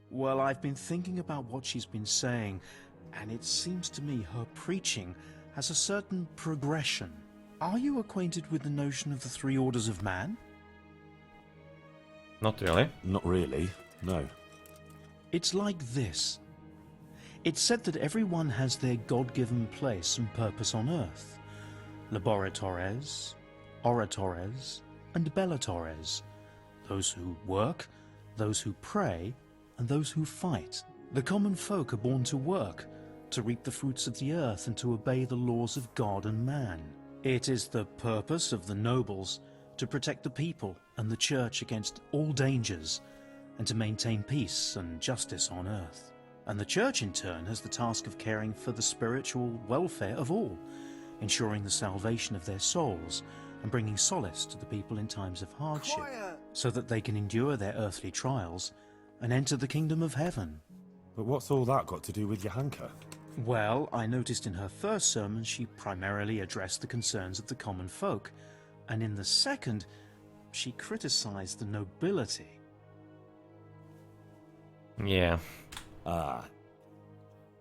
Well, I've been thinking about what she's been saying, and it seems to me her preaching has a certain progression. Are you acquainted with the notion of the three orders of man? Not really. Not really, no. It's like this. It's said that everyone has their God-given place and purpose on earth. Laboratores, oratores, and bellatores. Those who work, those who pray, and those who fight. The common folk are born to work, to reap the fruits of the earth and to obey the laws of God and man. It is the purpose of the nobles to protect the people and the church against all dangers and to maintain peace and justice on earth. And the church in turn has the task of caring for the spiritual welfare of all, ensuring the salvation of their souls and bringing solace to the people in times of hardship, so that they can endure their earthly trials and enter the kingdom of heaven. But what's all that got to do with Johanka? Well, I noticed in her first sermon she primarily addressed the concerns of the common folk, and in the second, she criticized the nobility. Yeah. Ah.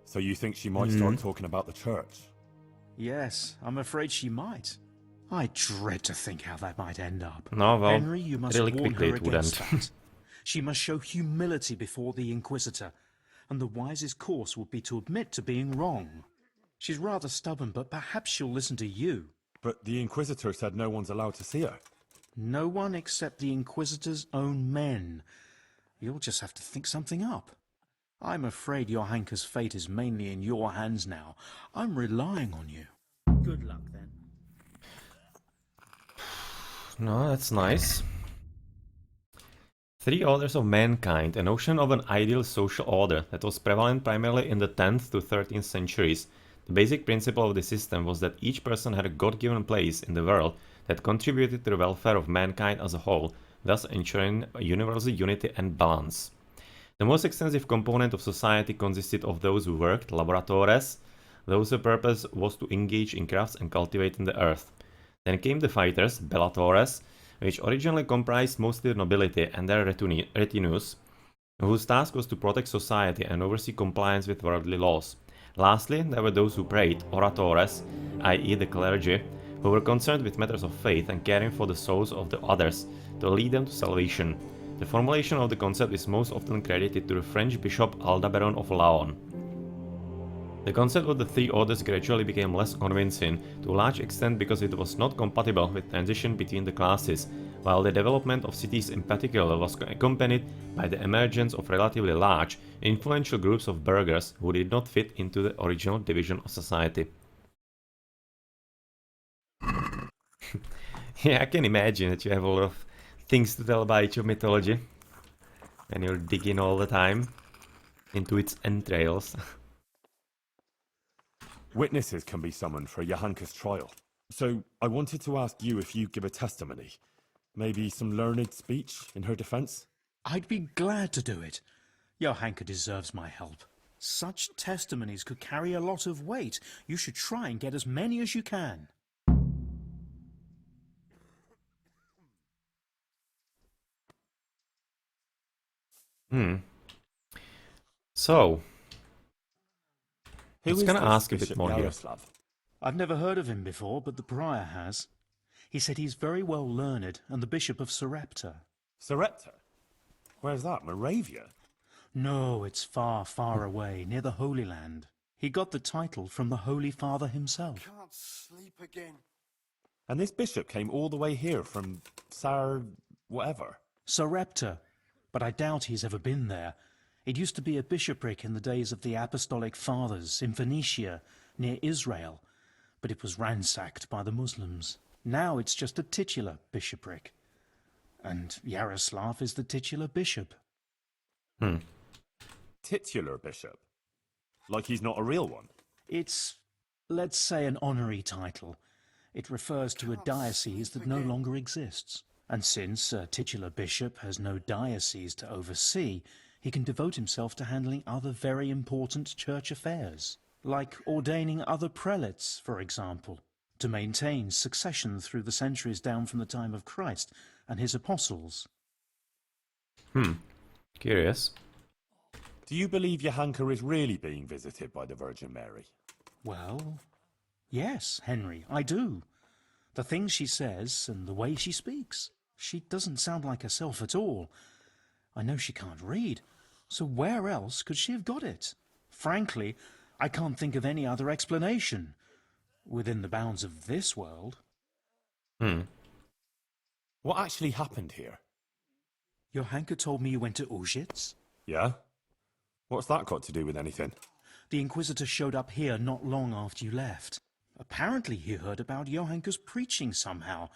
So you think she might start talking about the church? Yes, I'm afraid she might. I dread to think how that might end up. No, well, Henry, you must really warn quickly her it against wouldn't. that. She must show humility before the Inquisitor, and the wisest course would be to admit to being wrong. She's rather stubborn, but perhaps she'll listen to you. But the Inquisitor said no one's allowed to see her. No one except the Inquisitor's own men. You'll just have to think something up. I'm afraid Johanka's fate is mainly in your hands now. I'm relying on you. Good luck, then. No, that's nice. Three Orders of Mankind, a notion of an ideal social order that was prevalent primarily in the 10th to 13th centuries. The basic principle of the system was that each person had a God-given place in the world that contributed to the welfare of mankind as a whole, thus ensuring universal unity and balance. The most extensive component of society consisted of those who worked, laboratores, those whose purpose was to engage in crafts and cultivating the earth. Then came the fighters, bellatores, which originally comprised mostly the nobility and their retinues, whose task was to protect society and oversee compliance with worldly laws. Lastly, there were those who prayed, oratores, i.e. the clergy, who were concerned with matters of faith and caring for the souls of the others, to lead them to salvation. The formulation of the concept is most often credited to the French bishop Aldebaran of Laon. The concept of the three orders gradually became less convincing, to a large extent because it was not compatible with transition between the classes, while the development of cities in particular was accompanied by the emergence of relatively large, influential groups of burghers who did not fit into the original division of society. Yeah, I can imagine that you have a lot of things to tell about your mythology, and you're digging all the time into its entrails. Witnesses can be summoned for Johanka's trial. So I wanted to ask you if you give a testimony. Maybe some learned speech in her defense? I'd be glad to do it. Johanka deserves my help. Such testimonies could carry a lot of weight. You should try and get as many as you can. So, I was Who is gonna this ask a bit Bishop more here. Yaroslav? I've never heard of him before, but the prior has. He said he's very well learned and the Bishop of Sarepta. Sarepta? Where's that, Moravia? No, it's far, far away, near the Holy Land. He got the title from the Holy Father himself. Can't sleep again. And this bishop came all the way here from whatever. Sarepta, but I doubt he's ever been there. It used to be a bishopric in the days of the Apostolic Fathers in Phoenicia, near Israel, but it was ransacked by the Muslims. Now it's just a titular bishopric. And Yaroslav is the titular bishop. Titular bishop? Like he's not a real one? It's, let's say, an honorary title. It refers to a diocese that no longer exists. And since a titular bishop has no diocese to oversee, he can devote himself to handling other very important church affairs, like ordaining other prelates, for example, to maintain succession through the centuries down from the time of Christ and his apostles. Curious. Do you believe Johanka is really being visited by the Virgin Mary? Well, yes, Henry, I do. The things she says and the way she speaks. She doesn't sound like herself at all. I know she can't read, so where else could she have got it? Frankly, I can't think of any other explanation. Within the bounds of this world. What actually happened here? Johanka told me you went to Auschwitz. Yeah? What's that got to do with anything? The Inquisitor showed up here not long after you left. Apparently he heard about Johanka's preaching somehow.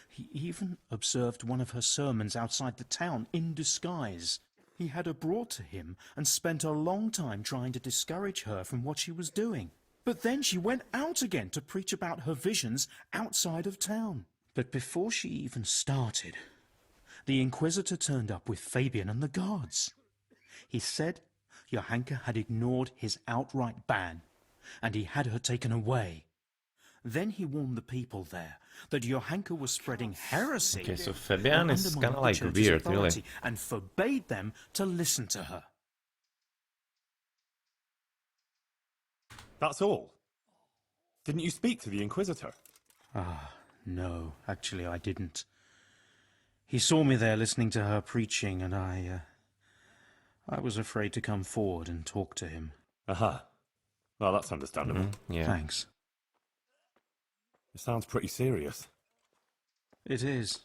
He even observed one of her sermons outside the town in disguise. He had her brought to him and spent a long time trying to discourage her from what she was doing. But then she went out again to preach about her visions outside of town. But before she even started, the Inquisitor turned up with Fabian and the guards. He said Johanka had ignored his outright ban, and he had her taken away. Then he warned the people there that Johanka was spreading heresy. Okay, so Fabian is kind of like weird, really. And forbade them to listen to her. That's all? Didn't you speak to the Inquisitor? No, actually I didn't. He saw me there listening to her preaching, and I was afraid to come forward and talk to him. Well, that's understandable. Yeah. Thanks. It sounds pretty serious. It is.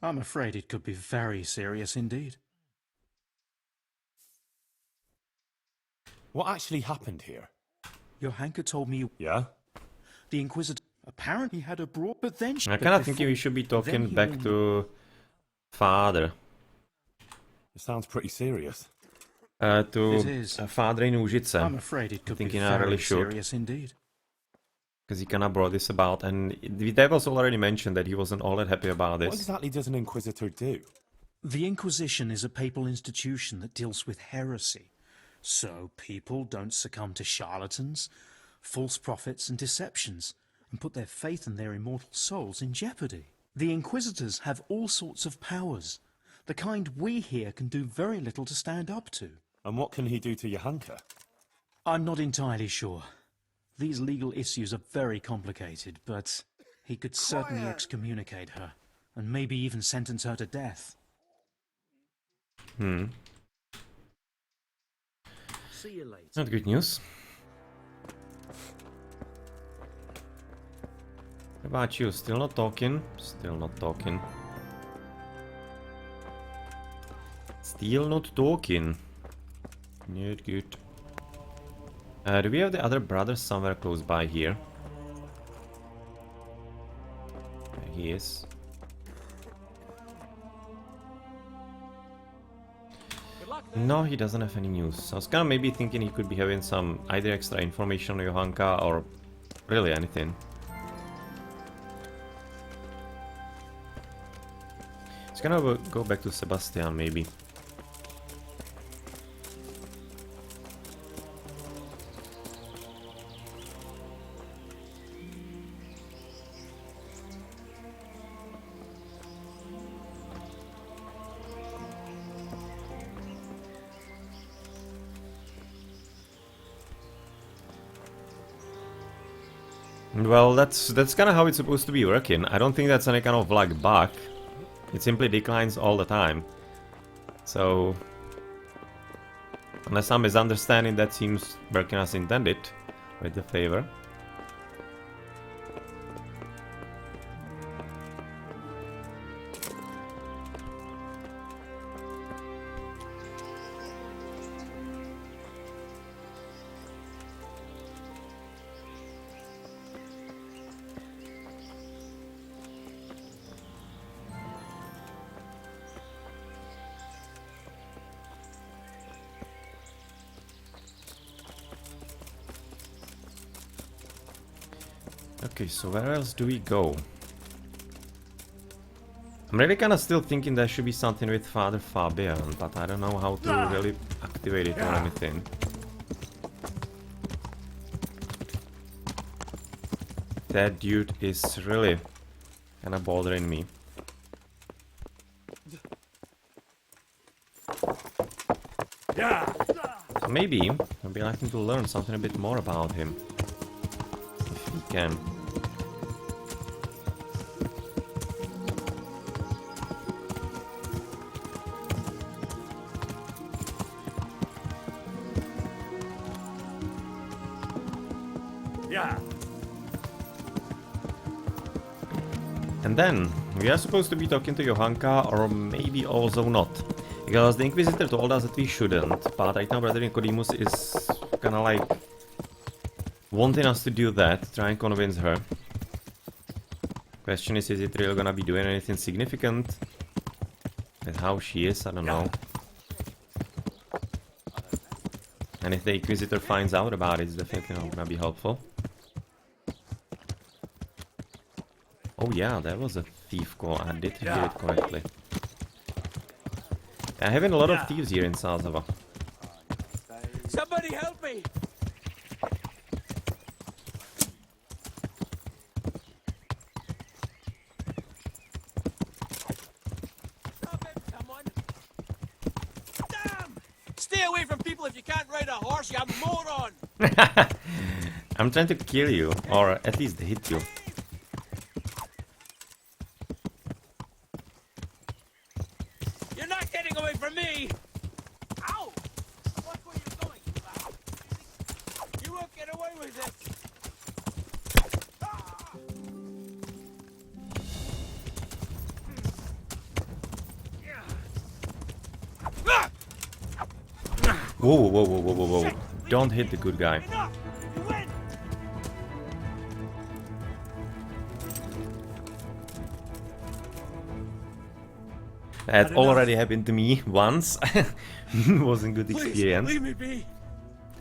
I'm afraid it could be very serious indeed. What actually happened here? Johanka told me... Yeah? The Inquisitor apparently had her brought, but then she... I kind of think we should be talking back to Father. It sounds pretty serious. To Father in Užice. I'm afraid it could be thinking I really very should. serious indeed. Because he kind of brought this about, and Dave was already mentioned that he wasn't all that happy about this. What exactly does an Inquisitor do? The Inquisition is a papal institution that deals with heresy. So people don't succumb to charlatans, false prophets and deceptions, and put their faith and their immortal souls in jeopardy. The Inquisitors have all sorts of powers, the kind we here can do very little to stand up to. And what can he do to Johanka? I'm not entirely sure. These legal issues are very complicated, but he could certainly excommunicate her, and maybe even sentence her to death. See you later. Not good news. What about you? Still not talking? Still not talking. Still not talking. Not good. Do we have the other brother somewhere close by here? There he is. No, he doesn't have any news. I was kind of maybe thinking he could be having some either extra information on Johanka or really anything. Let's kind of go back to Sebastian maybe. Well, that's kind of how it's supposed to be working. I don't think that's any kind of like bug. It simply declines all the time. So Unless I'm misunderstanding, that seems working as intended with the favor. Okay, so where else do we go? I'm really kinda still thinking there should be something with Father Fabian, but I don't know how to really activate it or anything. That dude is really kinda bothering me. So maybe I'd be liking to learn something a bit more about him. If we can. And then, we are supposed to be talking to Johanka, or maybe also not. Because the Inquisitor told us that we shouldn't, but right now Brother Nicodemus is kinda like wanting us to do that, try and convince her. Question is it really gonna be doing anything significant? And how she is, I don't know. And if the Inquisitor finds out about it, it's definitely not gonna be helpful. Oh yeah, there was a thief call. I did hear it correctly. I'm having a lot of thieves here in Salzava. Somebody help me! Stop it, someone! Damn! Stay away from people if you can't ride a horse, you moron! I'm trying to kill you, or at least hit you. You're not getting away from me! Ow! Watch where you're going, you bastard. You won't get away with this! Whoa, whoa, whoa, whoa, whoa, whoa. Don't hit the good guy. That already happened to me once. Wasn't good experience. Leave me be.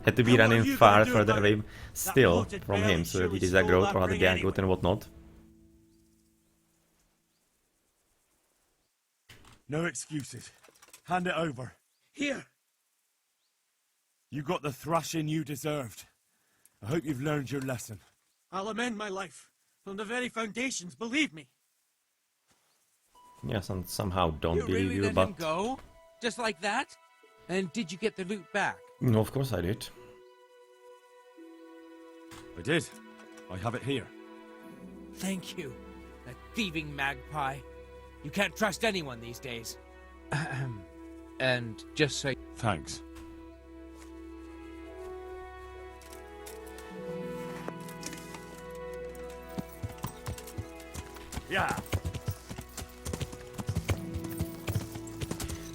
Had to be running far further away still from him, so that he is a growth or the gaggot and whatnot. No excuses. Hand it over. Here. You got the thrashing you deserved. I hope you've learned your lesson. I'll amend my life. From the very foundations, believe me. Yes, and somehow don't believe you, let but... him go? Just like that? And did you get the loot back? No, of course I did. I did. I have it here. Thank you. That thieving magpie. You can't trust anyone these days. And just so... Thanks. Yeah.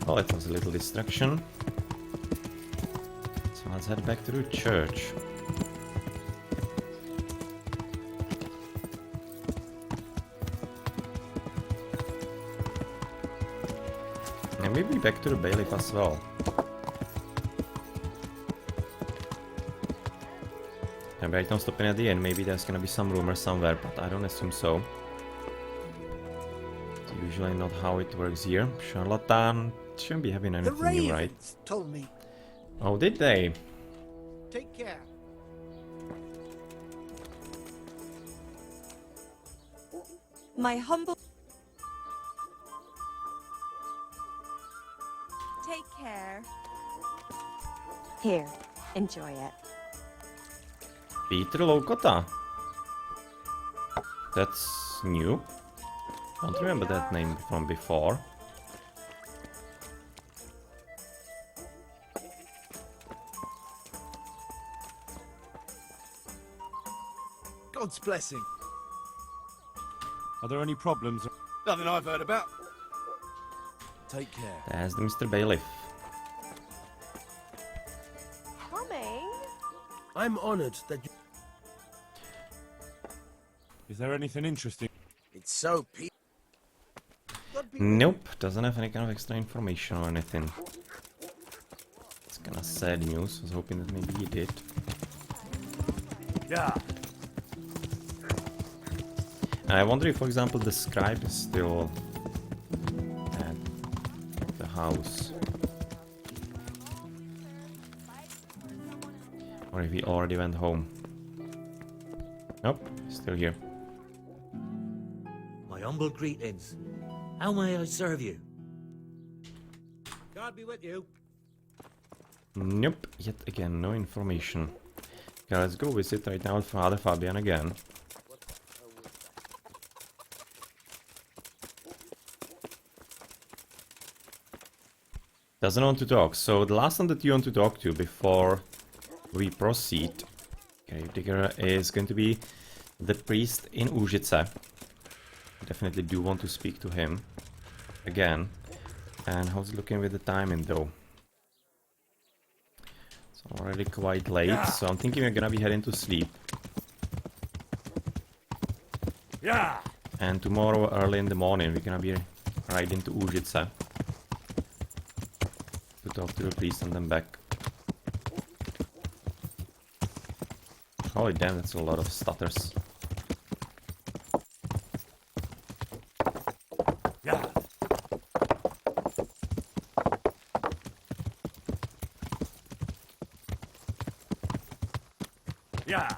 Well, it was a little distraction. So let's head back to the church. And maybe back to the bailiff as well. And right now stopping at the end, maybe there's gonna be some rumor somewhere, but I don't assume so. It's usually not how it works here. Charlatan shouldn't be having anything new, right? Told me. Oh, did they? Take care. My humble... Take care. Here, enjoy it. Peter Lokota. That's new. Don't remember that name from before. God's blessing. Are there any problems? Nothing I've heard about. Take care. There's the Mr. Bailiff. Coming? I'm honored that you... Is there anything interesting? It's so Nope, doesn't have any kind of extra information or anything. It's kind of sad news. I was hoping that maybe he did. Yeah. I wonder if, for example, the scribe is still at the house. Or if he already went home. Nope, he's still here. My humble greetings. How may I serve you? God be with you. Nope, yet again, no information. Okay, let's go visit right now with Father Fabian again. Doesn't want to talk, so the last one that you want to talk to before we proceed, Gravedigger, is going to be the priest in Užice. Definitely do want to speak to him again. And how's it looking with the timing though? It's already quite late, so I'm thinking we're gonna be heading to sleep. Yeah. And tomorrow early in the morning we're gonna be riding to Užice to talk to the priest and then back. Holy damn, that's a lot of stutters. Yeah. Yeah.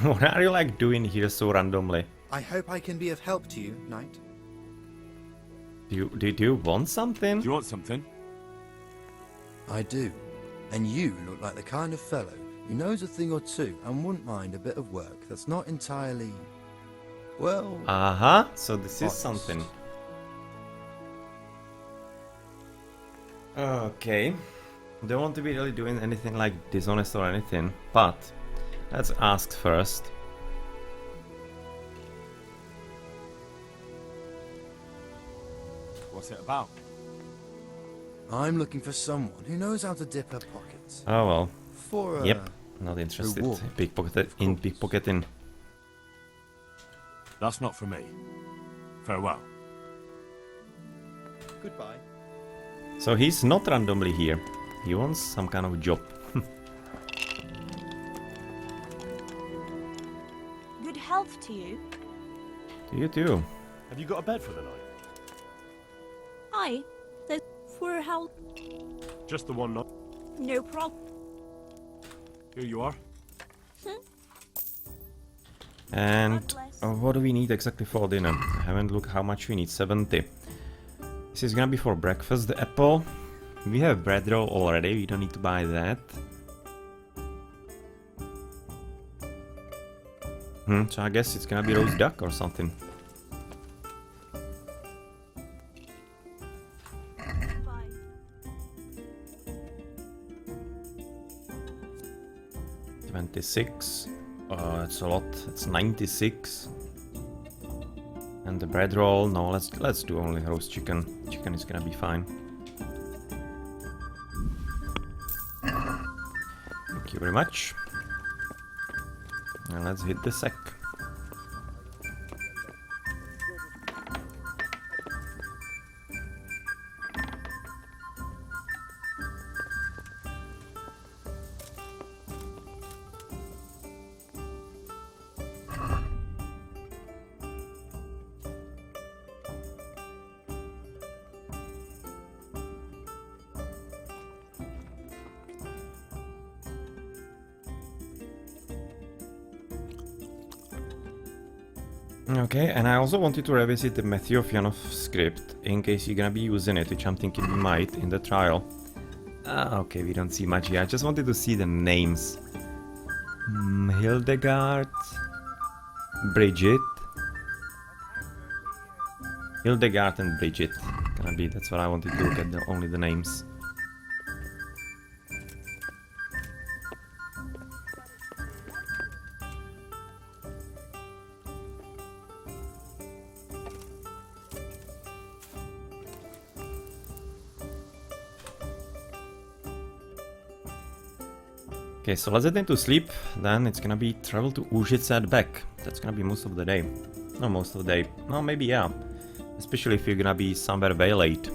What are you like doing here so randomly? I hope I can be of help to you, Knight. Do you want something? Do you want something? I do. And you look like the kind of fellow who knows a thing or two and wouldn't mind a bit of work that's not entirely... well... Uh-huh, so this is honest. something. Okay. Don't want to be really doing anything like dishonest or anything, but let's ask first. What's it about? I'm looking for someone who knows how to dip her pockets. Oh well. For a Yep, not interested reward, in pickpocketing. That's not for me. Farewell. Goodbye. So he's not randomly here. He wants some kind of job. Good health to you. You too. Have you got a bed for the night? Hi. There's for help. Just the one night. No problem. Here you are. And what do we need exactly for dinner? I haven't looked how much we need. 70. This is gonna be for breakfast. The apple. We have bread roll already. We don't need to buy that. So I guess it's gonna be roast duck or something. $26. That's a lot. That's 96. And the bread roll. No, let's do only roast chicken. Chicken is gonna be fine. Thank you very much. And let's hit the sack. Okay, and I also wanted to revisit the Methiofianov script in case you're gonna be using it, which I'm thinking we might in the trial. Okay, we don't see much here. I just wanted to see the names. Hildegard, Bridget. Hildegard and Bridget. Gonna be, that's what I wanted to look at, only the names. Okay, so let's head into sleep, then it's gonna be travel to Uzhitz and back. That's gonna be most of the day. Not most of the day. No, maybe yeah. Especially if you're gonna be somewhere very late.